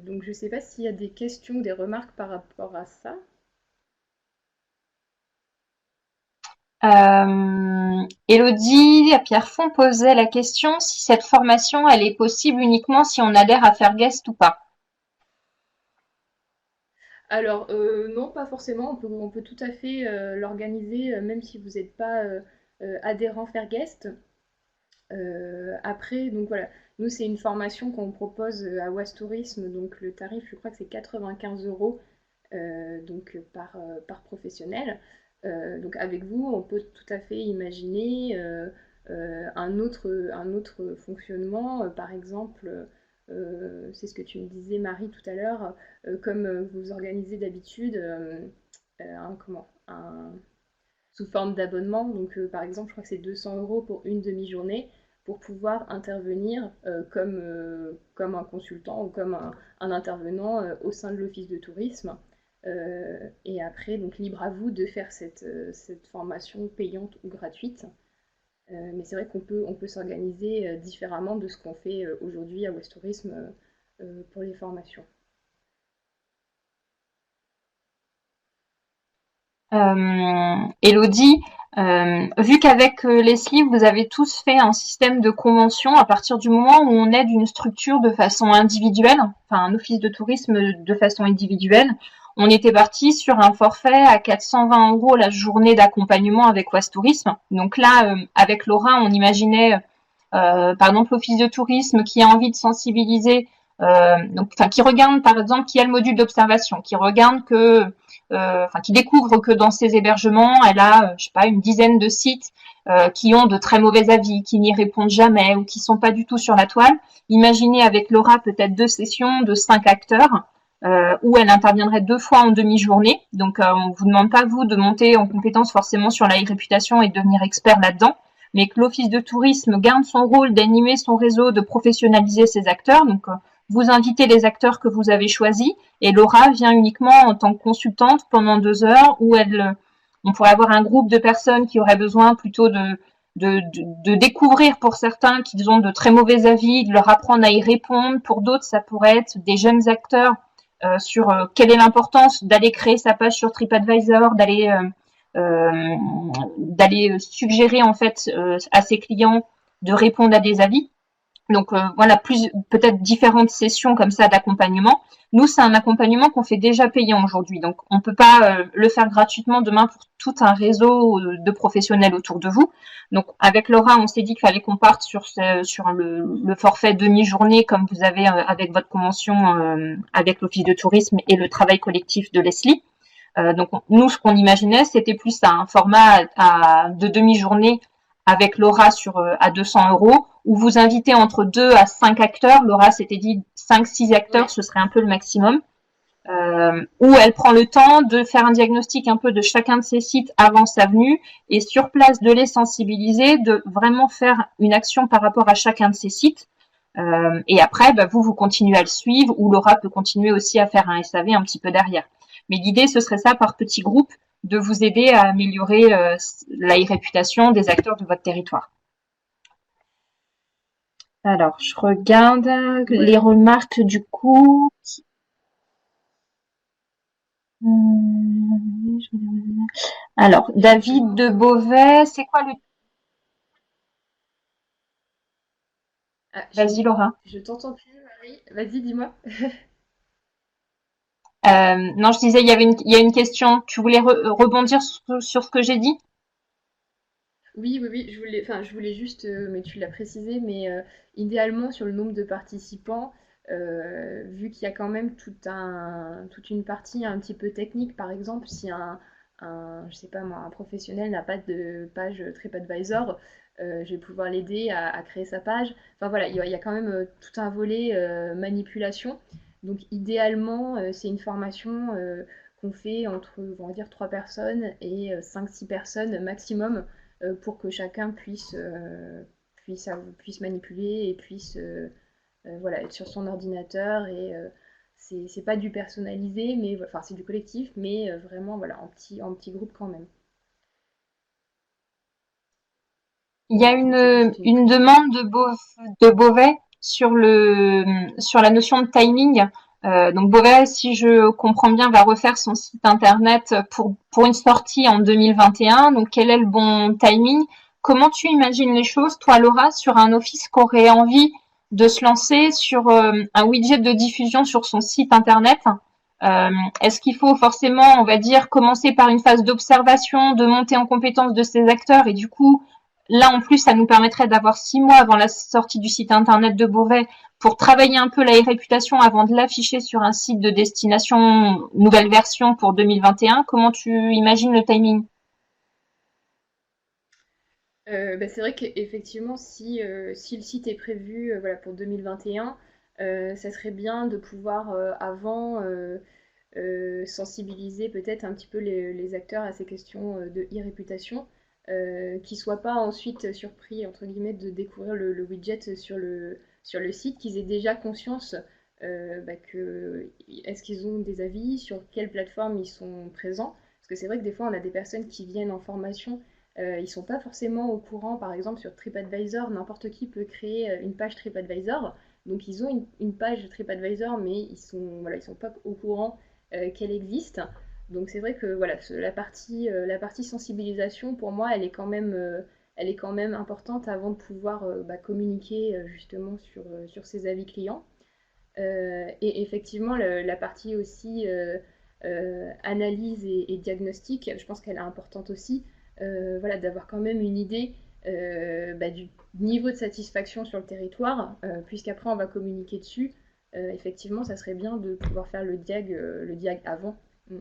Donc je ne sais pas s'il y a des questions, des remarques par rapport à ça. Élodie à Pierrefonds posait la question si cette formation, elle est possible uniquement si on adhère à Fairguest ou pas. Alors, non, pas forcément. On peut tout à fait l'organiser, même si vous n'êtes pas adhérent Fairguest. Après, donc voilà, nous, c'est une formation qu'on propose à Ouest Tourisme. Donc, le tarif, je crois que c'est 95 euros donc, par professionnel. Donc, avec vous, on peut tout à fait imaginer un autre fonctionnement. Par exemple, c'est ce que tu me disais, Marie, tout à l'heure, comme vous organisez d'habitude sous forme d'abonnement. Donc, par exemple, je crois que c'est 200 euros pour une demi-journée pour pouvoir intervenir comme un consultant ou comme un intervenant au sein de l'office de tourisme. Et après, donc libre à vous de faire cette formation payante ou gratuite. Mais c'est vrai on peut s'organiser différemment de ce qu'on fait aujourd'hui à West Tourisme pour les formations. Élodie, vu qu'avec Leslie, vous avez tous fait un système de convention à partir du moment où on aide une structure de façon individuelle, enfin un office de tourisme de façon individuelle, on était parti sur un forfait à 420 euros la journée d'accompagnement avec Ouest Tourisme. Donc là, avec Laura, on imaginait, par exemple, l'office de tourisme qui a envie de sensibiliser, qui regarde, par exemple, qui a le module d'observation, qui regarde que qui découvre que dans ces hébergements, elle a, je sais pas, une dizaine de sites qui ont de très mauvais avis, qui n'y répondent jamais ou qui sont pas du tout sur la toile. Imaginez avec Laura peut-être 2 sessions de 5 acteurs où elle interviendrait 2 fois en demi-journée. Donc on vous demande pas vous de monter en compétence forcément sur la réputation et de devenir expert là-dedans, mais que l'office de tourisme garde son rôle d'animer son réseau, de professionnaliser ses acteurs. Donc vous invitez les acteurs que vous avez choisis et Laura vient uniquement en tant que consultante pendant 2 heures où on pourrait avoir un groupe de personnes qui auraient besoin plutôt de découvrir pour certains qu'ils ont de très mauvais avis, de leur apprendre à y répondre. Pour d'autres, ça pourrait être des jeunes acteurs sur quelle est l'importance d'aller créer sa page sur TripAdvisor, d'aller suggérer en fait à ses clients de répondre à des avis. Donc voilà, peut-être différentes sessions comme ça d'accompagnement. Nous, c'est un accompagnement qu'on fait déjà payant aujourd'hui, donc on ne peut pas le faire gratuitement demain pour tout un réseau de professionnels autour de vous. Donc avec Laura, on s'est dit qu'il fallait qu'on parte sur le forfait demi-journée comme vous avez avec votre convention avec l'Office de tourisme et le travail collectif de Leslie. Donc nous, ce qu'on imaginait, c'était plus un format de demi-journée avec Laura à 200 euros, où vous invitez entre 2 à 5 acteurs. Laura s'était dit 5-6 acteurs, Ouais. ce serait un peu le maximum. Où elle prend le temps de faire un diagnostic un peu de chacun de ces sites avant sa venue et sur place de les sensibiliser, de vraiment faire une action par rapport à chacun de ces sites. Et après, vous continuez à le suivre ou Laura peut continuer aussi à faire un SAV un petit peu derrière. Mais l'idée, ce serait ça par petits groupes, de vous aider à améliorer la réputation des acteurs de votre territoire. Alors, je regarde les Ouais. remarques du coup. Alors, David de Beauvais, c'est quoi le... Ah, Vas-y, Laura. je t'entends plus, Marie. Vas-y, dis-moi. Non, je disais, il y a une question. Tu voulais rebondir sur ce que j'ai dit? Oui, oui, oui, je voulais juste, mais tu l'as précisé, mais idéalement sur le nombre de participants, vu qu'il y a quand même toute une partie un petit peu technique, par exemple, si je sais pas moi, un professionnel n'a pas de page TripAdvisor, je vais pouvoir l'aider à créer sa page. Enfin voilà, il y a quand même tout un volet manipulation. Donc idéalement, c'est une formation qu'on fait entre, on va dire, 3 personnes et 5-6 personnes maximum pour que chacun puisse manipuler et puisse voilà, être sur son ordinateur. Et c'est pas du personnalisé, mais enfin c'est du collectif, mais vraiment voilà, en petit groupe quand même. Il y a Voilà, c'était juste une une précision. demande de Beauvais sur la notion de timing. Donc Beauvais, si je comprends bien, va refaire son site internet pour une sortie en 2021. Donc quel est le bon timing? Comment tu imagines les choses, toi Laura, sur un office qui aurait envie de se lancer sur un widget de diffusion sur son site internet? Euh, Est-ce qu'il faut forcément, on va dire, commencer par une phase d'observation, de montée en compétence de ces acteurs et du coup là, en plus, ça nous permettrait d'avoir 6 mois avant la sortie du site internet de Beauvais pour travailler un peu la réputation avant de l'afficher sur un site de destination nouvelle version pour 2021. Comment tu imagines le timing? Bah, c'est vrai qu'effectivement, si le site est prévu voilà, pour 2021, ça serait bien de pouvoir avant sensibiliser peut-être un petit peu les acteurs à ces questions de e-réputation, qu'ils ne soient pas ensuite surpris, entre guillemets, de découvrir le widget sur le site, qu'ils aient déjà conscience bah, que est-ce qu'ils ont des avis, sur quelle plateforme ils sont présents. Parce que c'est vrai que des fois, on a des personnes qui viennent en formation, ils ne sont pas forcément au courant, par exemple sur TripAdvisor, n'importe qui peut créer une page TripAdvisor. Donc ils ont une page TripAdvisor, mais voilà, ils sont pas au courant qu'elle existe. Donc c'est vrai que voilà, la partie sensibilisation, pour moi, elle est quand même importante avant de pouvoir bah, communiquer justement sur ses avis clients. Et effectivement, la partie aussi analyse et diagnostic, je pense qu'elle est importante aussi. Voilà, d'avoir quand même une idée bah, du niveau de satisfaction sur le territoire, puisqu'après on va communiquer dessus. Effectivement, ça serait bien de pouvoir faire le diag avant. Mm.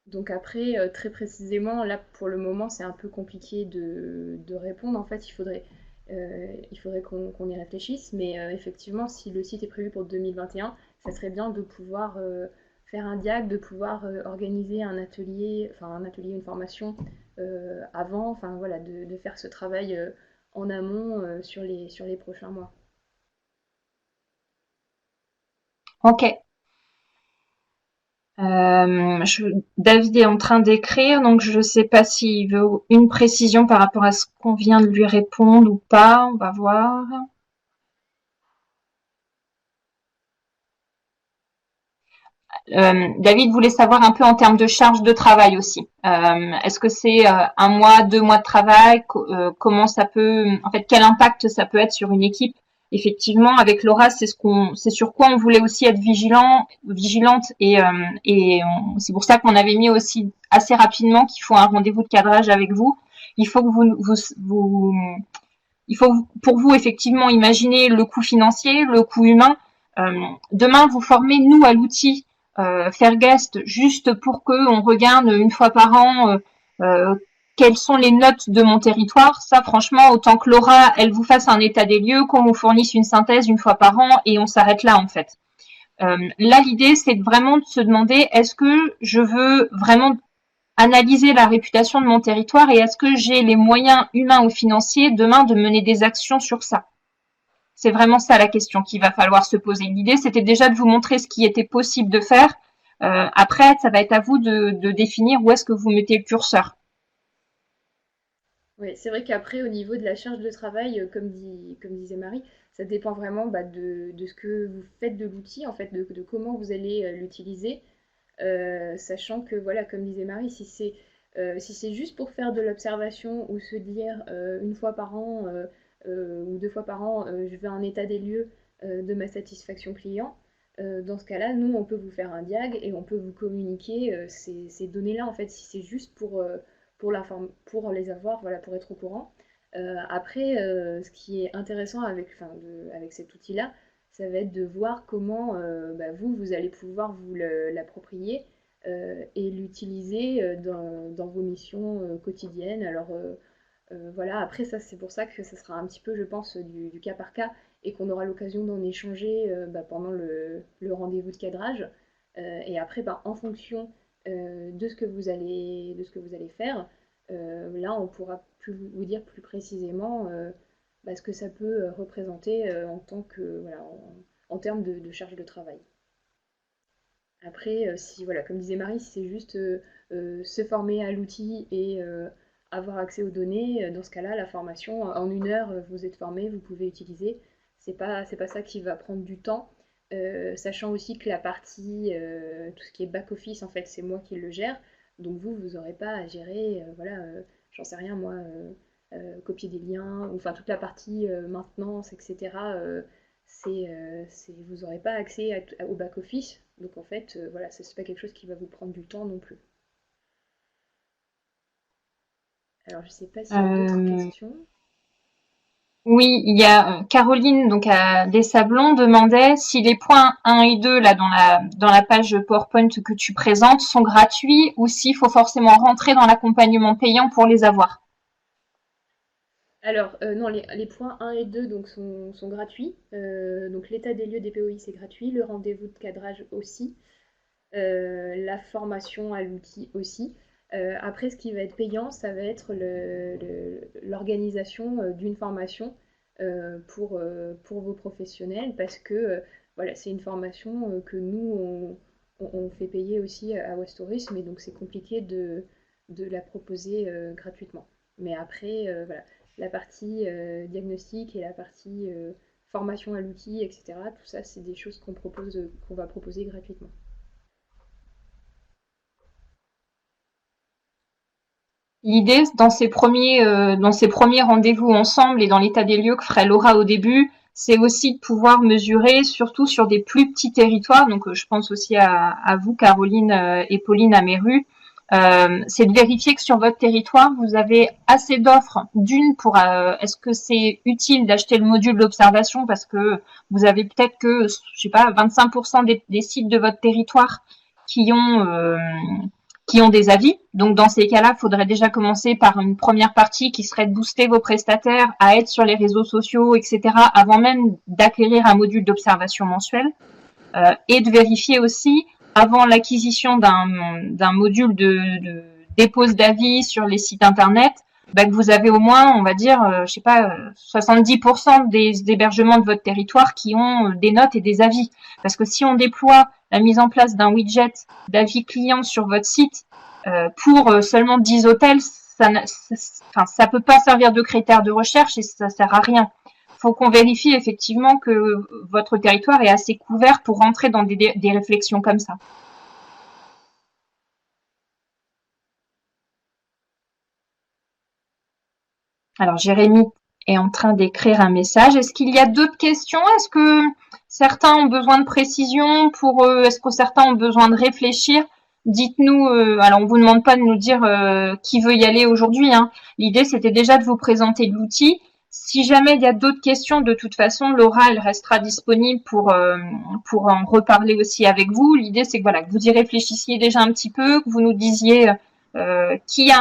Donc après, très précisément, là pour le moment, c'est un peu compliqué de répondre. En fait, il faudrait qu'on y réfléchisse. Mais effectivement, si le site est prévu pour 2021, ça serait bien de pouvoir faire un diag, de pouvoir organiser un atelier, une formation avant, enfin voilà, de faire ce travail en amont sur les prochains mois. Ok. David est en train d'écrire, donc je ne sais pas s'il veut une précision par rapport à ce qu'on vient de lui répondre ou pas. On va voir. David voulait savoir un peu en termes de charge de travail aussi. Est-ce que c'est 1 mois, 2 mois de travail? Comment ça peut, en fait, quel impact ça peut être sur une équipe? Effectivement, avec Laura, c'est sur quoi on voulait aussi être vigilante, c'est pour ça qu'on avait mis aussi assez rapidement qu'il faut un rendez-vous de cadrage avec vous. Il faut que il faut pour vous effectivement imaginer le coût financier, le coût humain. Demain, vous formez nous à l'outil Fairguest juste pour que on regarde une fois par an euh, quelles sont les notes de mon territoire. Ça, franchement, autant que Laura, elle vous fasse un état des lieux, qu'on vous fournisse une synthèse une fois par an et on s'arrête là en fait. Là, l'idée, c'est vraiment de se demander est-ce que je veux vraiment analyser la réputation de mon territoire et est-ce que j'ai les moyens humains ou financiers demain de mener des actions sur ça. C'est vraiment ça la question qu'il va falloir se poser. L'idée, c'était déjà de vous montrer ce qui était possible de faire. Après, ça va être à vous de définir où est-ce que vous mettez le curseur. Oui, c'est vrai qu'après, au niveau de la charge de travail, comme disait Marie, ça dépend vraiment bah, de ce que vous faites de l'outil, en fait, de comment vous allez l'utiliser. sachant que, voilà, comme disait Marie, si c'est juste pour faire de l'observation ou se dire une fois par an ou deux fois par an, je vais un état des lieux de ma satisfaction client, dans ce cas-là, nous, on peut vous faire un diag et on peut vous communiquer ces données-là, en fait, si c'est juste pour les avoir, voilà, pour être au courant. Après, ce qui est intéressant avec cet outil-là, ça va être de voir comment vous allez pouvoir l'approprier et l'utiliser dans vos missions quotidiennes. Alors voilà, après ça, c'est pour ça que ça sera un petit peu, je pense, du cas par cas et qu'on aura l'occasion d'en échanger pendant le rendez-vous de cadrage. Et après, en fonction de ce que vous allez faire, là, on pourra plus vous dire plus précisément ce que ça peut représenter en tant que, voilà, en termes de charge de travail. Après, si, voilà, comme disait Marie, si c'est juste se former à l'outil et avoir accès aux données, dans ce cas-là, la formation, en une heure, vous êtes formé, vous pouvez utiliser. C'est pas ça qui va prendre du temps. Sachant aussi que la partie, tout ce qui est back-office, en fait, c'est moi qui le gère. Donc vous n'aurez pas à gérer, voilà, j'en sais rien, moi, copier des liens, ou enfin toute la partie maintenance, etc. Vous n'aurez pas accès au back-office. Donc en fait, voilà, c'est pas quelque chose qui va vous prendre du temps non plus. Alors je sais pas s'il y a d'autres Euh, questions. oui, il y a Caroline donc à des Sablons demandait si les points 1 et 2 là dans la page PowerPoint que tu présentes sont gratuits ou s'il faut forcément rentrer dans l'accompagnement payant pour les avoir. Alors, non, les points 1 et 2 donc, sont gratuits. Donc l'état des lieux des POI, c'est gratuit. Le rendez-vous de cadrage aussi. La formation à l'outil aussi. Après, ce qui va être payant, ça va être l'organisation d'une formation pour vos professionnels parce que voilà, c'est une formation que nous, on fait payer aussi à Westoris, mais donc c'est compliqué de la proposer gratuitement. Mais après, voilà, la partie diagnostic et la partie formation à l'outil, etc., tout ça, c'est des choses qu'on va proposer gratuitement. L'idée dans ces premiers rendez-vous ensemble et dans l'état des lieux que ferait Laura au début, c'est aussi de pouvoir mesurer, surtout sur des plus petits territoires. Donc, je pense aussi à vous, Caroline et Pauline à Méru. C'est de vérifier que sur votre territoire, vous avez assez d'offres. D'une, pour est-ce que c'est utile d'acheter le module d'observation parce que vous avez peut-être que, je sais pas, 25% des sites de votre territoire qui ont qui ont des avis. Donc dans ces cas-là, il faudrait déjà commencer par une première partie qui serait de booster vos prestataires à être sur les réseaux sociaux, etc., avant même d'acquérir un module d'observation mensuel, et de vérifier aussi, avant l'acquisition d'un module de dépose d'avis sur les sites internet, que vous avez au moins, on va dire, je sais pas, 70% des hébergements de votre territoire qui ont des notes et des avis. Parce que si on déploie la mise en place d'un widget d'avis client sur votre site pour seulement 10 hôtels, ça peut pas servir de critère de recherche et ça sert à rien. Faut qu'on vérifie effectivement que votre territoire est assez couvert pour rentrer dans des réflexions comme ça. Alors, Jérémy est en train d'écrire un message. Est-ce qu'il y a d'autres questions? Est-ce que certains ont besoin de précision pour eux? Est-ce que certains ont besoin de réfléchir? Dites-nous, alors on vous demande pas de nous dire qui veut y aller aujourd'hui, hein. L'idée, c'était déjà de vous présenter l'outil. Si jamais il y a d'autres questions, de toute façon, Laura, elle restera disponible pour en reparler aussi avec vous. L'idée, c'est que voilà, que vous y réfléchissiez déjà un petit peu, que vous nous disiez qui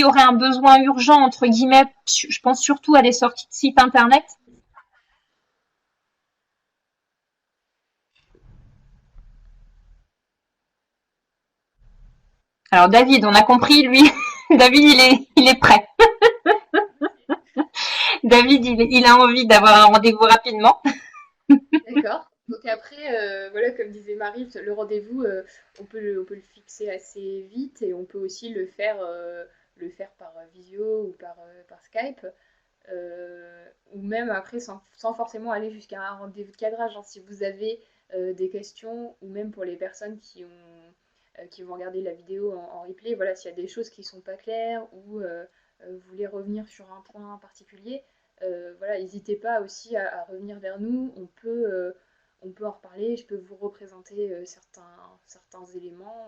aurait un besoin urgent entre guillemets. Je pense surtout à des sorties de sites internet. Alors David, on a compris, lui. David, il est prêt. David, il a envie d'avoir un rendez-vous rapidement. D'accord. Donc après, voilà, comme disait Marie, le rendez-vous, on peut le fixer assez vite et on peut aussi le faire par visio ou par Skype. Ou même après sans forcément aller jusqu'à un rendez-vous de cadrage, hein. Si vous avez des questions, ou même pour les personnes qui vont regarder la vidéo en replay, voilà, s'il y a des choses qui sont pas claires ou vous voulez revenir sur un point particulier, voilà, n'hésitez pas aussi à revenir vers nous. On peut en reparler. Je peux vous représenter certains éléments.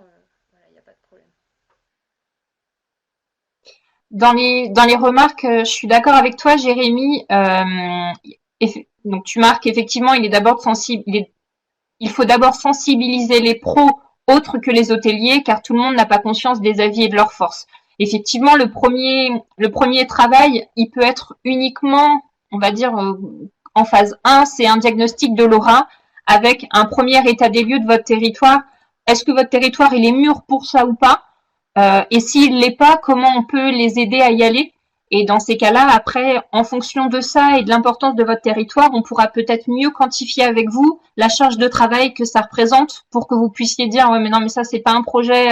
Voilà, il n'y a pas de problème. Dans les remarques, je suis d'accord avec toi, Jérémy. Donc tu marques effectivement, il faut d'abord sensibiliser les pros autres que les hôteliers, car tout le monde n'a pas conscience des avis et de leurs forces. Effectivement, le premier travail, il peut être uniquement, on va dire, en phase 1, c'est un diagnostic de l'aura avec un premier état des lieux de votre territoire. Est-ce que votre territoire, il est mûr pour ça ou pas? Et s'il l'est pas, comment on peut les aider à y aller? Et dans ces cas-là, après, en fonction de ça et de l'importance de votre territoire, on pourra peut-être mieux quantifier avec vous la charge de travail que ça représente pour que vous puissiez dire ouais mais non mais ça c'est pas un projet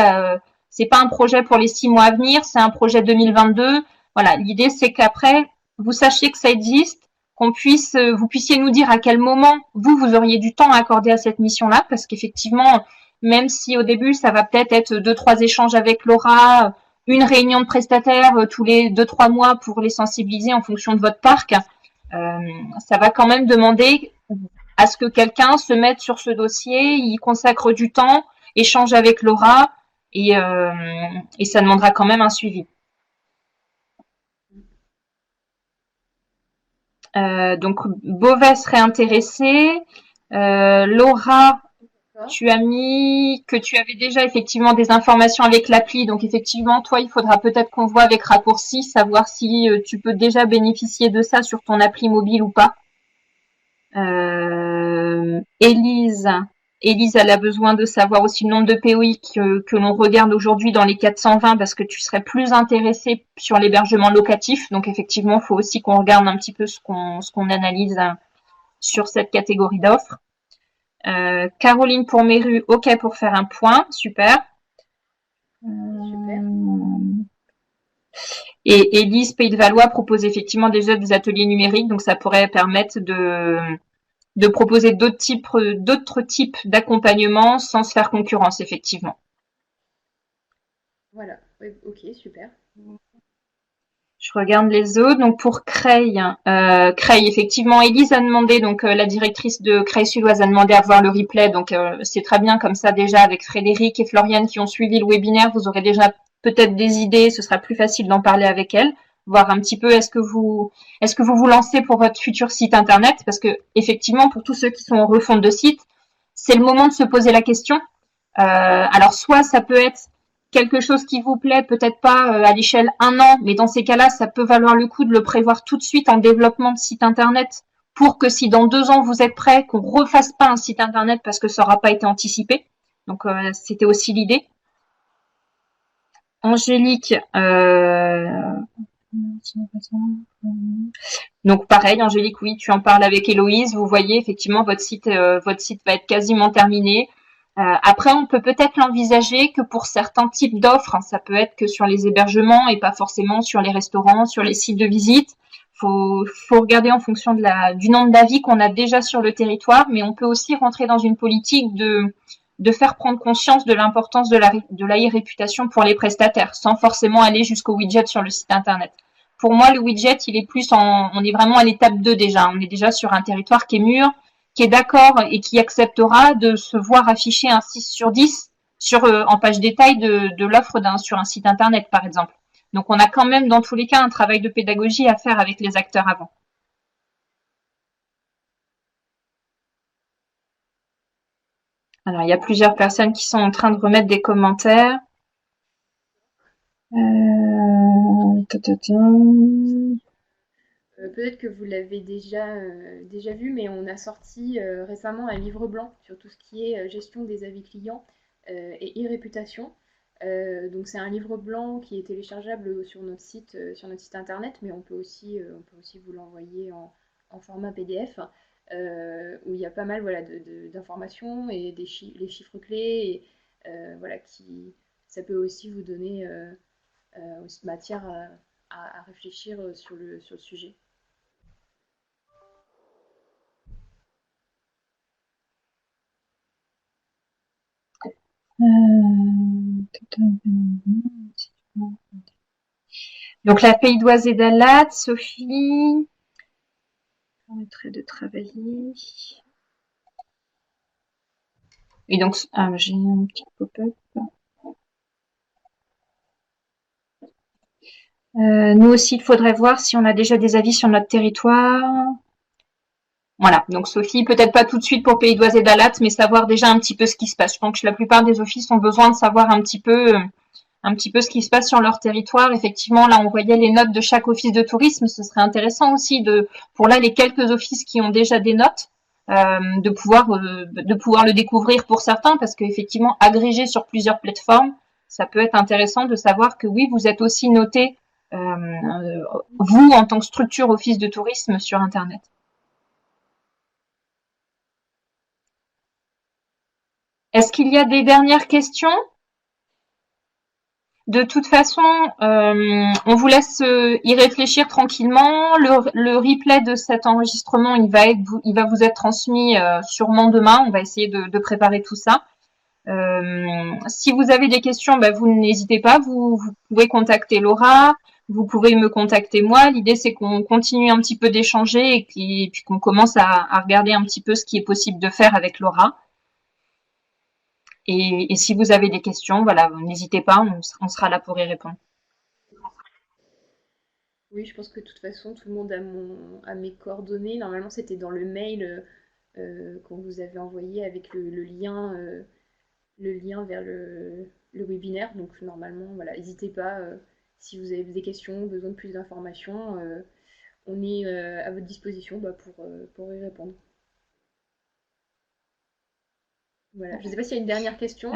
pour les 6 mois à venir, c'est un projet 2022. Voilà, l'idée c'est qu'après vous sachiez que ça existe, vous puissiez nous dire à quel moment vous auriez du temps à accorder à cette mission-là, parce qu'effectivement même si au début ça va peut-être être 2-3 échanges avec Laura, une réunion de prestataires tous les 2-3 mois pour les sensibiliser en fonction de votre parc, ça va quand même demander à ce que quelqu'un se mette sur ce dossier, y consacre du temps, échange avec Laura et ça demandera quand même un suivi. Donc Beauvais serait intéressé. Laura, D'accord. tu as mis que tu avais déjà effectivement des informations avec l'appli. Donc effectivement, toi, il faudra peut-être qu'on voit avec Raccourci, savoir si tu peux déjà bénéficier de ça sur ton appli mobile ou pas. Élise, elle a besoin de savoir aussi le nombre de POI que l'on regarde aujourd'hui dans les 420 parce que tu serais plus intéressé sur l'hébergement locatif. Donc effectivement, il faut aussi qu'on regarde un petit peu ce qu'on analyse sur cette catégorie d'offres. Caroline pour Méru, ok pour faire un point, super. Super. Et Élise Pays de Valois propose effectivement déjà des ateliers numériques, donc ça pourrait permettre de proposer d'autres types d'accompagnement sans se faire concurrence, effectivement. Voilà. Ouais, ok, super. Je regarde les autres. Donc pour Creil, effectivement, Élise a demandé, donc la directrice de Creil Sudoise a demandé à voir le replay. Donc c'est très bien comme ça déjà avec Frédéric et Floriane qui ont suivi le webinaire, vous aurez déjà peut-être des idées. Ce sera plus facile d'en parler avec elles, voir un petit peu est-ce que vous lancez pour votre futur site internet, parce que effectivement pour tous ceux qui sont en refonte de site, c'est le moment de se poser la question. Alors soit ça peut être quelque chose qui vous plaît, peut-être pas à l'échelle 1 an, mais dans ces cas-là, ça peut valoir le coup de le prévoir tout de suite en développement de site internet pour que si dans 2 ans vous êtes prêt, qu'on refasse pas un site internet parce que ça n'aura pas été anticipé. Donc c'était aussi l'idée. Angélique, donc pareil, Angélique, oui, tu en parles avec Héloïse. Vous voyez, effectivement, votre site va être quasiment terminé. Après, on peut peut-être l'envisager que pour certains types d'offres, hein, ça peut être que sur les hébergements et pas forcément sur les restaurants, sur les sites de visite. Faut regarder en fonction du nombre d'avis qu'on a déjà sur le territoire, mais on peut aussi rentrer dans une politique de faire prendre conscience de l'importance de la réputation pour les prestataires, sans forcément aller jusqu'au widget sur le site internet. Pour moi, le widget, on est vraiment à l'étape 2 déjà. On est déjà sur un territoire qui est mûr, qui est d'accord et qui acceptera de se voir afficher un 6 sur 10 en page détail de l'offre sur un site internet, par exemple. Donc, on a quand même, dans tous les cas, un travail de pédagogie à faire avec les acteurs avant. Alors, il y a plusieurs personnes qui sont en train de remettre des commentaires. Peut-être que vous l'avez déjà vu, mais on a sorti récemment un livre blanc sur tout ce qui est gestion des avis clients et e-réputation. Donc c'est un livre blanc qui est téléchargeable sur notre site internet, mais on peut aussi vous l'envoyer en format PDF, où il y a pas mal voilà, d'informations et les chiffres clés, et voilà, ça peut aussi vous donner aussi matière à réfléchir sur le sujet. Donc la Pays d'Oise et d'Alat, Sophie, permettrait de travailler. Et donc, j'ai un petit pop-up. Nous aussi, il faudrait voir si on a déjà des avis sur notre territoire. Voilà, donc Sophie, peut-être pas tout de suite pour Pays d'Oise et d'Alat, mais savoir déjà un petit peu ce qui se passe. Je pense que la plupart des offices ont besoin de savoir un petit peu ce qui se passe sur leur territoire. Effectivement, là, on voyait les notes de chaque office de tourisme. Ce serait intéressant aussi pour là, les quelques offices qui ont déjà des notes, de pouvoir le découvrir pour certains, parce qu'effectivement, agrégé sur plusieurs plateformes, ça peut être intéressant de savoir que oui, vous êtes aussi noté, vous, en tant que structure office de tourisme sur Internet. Est-ce qu'il y a des dernières questions? De toute façon, on vous laisse y réfléchir tranquillement. Le replay de cet enregistrement, il va vous être transmis sûrement demain. On va essayer de préparer tout ça. Si vous avez des questions, vous n'hésitez pas. Vous pouvez contacter Laura. Vous pouvez me contacter moi. L'idée, c'est qu'on continue un petit peu d'échanger et puis qu'on commence à regarder un petit peu ce qui est possible de faire avec Laura. Et si vous avez des questions, voilà, n'hésitez pas, on sera là pour y répondre. Oui, je pense que de toute façon, tout le monde a mes coordonnées. Normalement, c'était dans le mail qu'on vous avait envoyé avec le lien vers le webinaire. Donc, normalement, voilà, n'hésitez pas. Si vous avez des questions, besoin de plus d'informations, on est à votre disposition pour y répondre. Voilà. Je ne sais pas s'il y a une dernière question.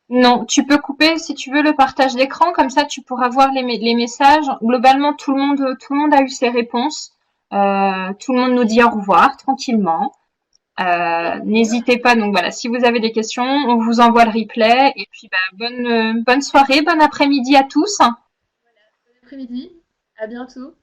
Non, tu peux couper si tu veux le partage d'écran, comme ça tu pourras voir les messages. Globalement, tout le monde a eu ses réponses. Tout le monde nous dit au revoir tranquillement. N'hésitez pas. Donc voilà, si vous avez des questions, on vous envoie le replay. Et puis bonne soirée, bon après-midi à tous. Bon après-midi, à bientôt.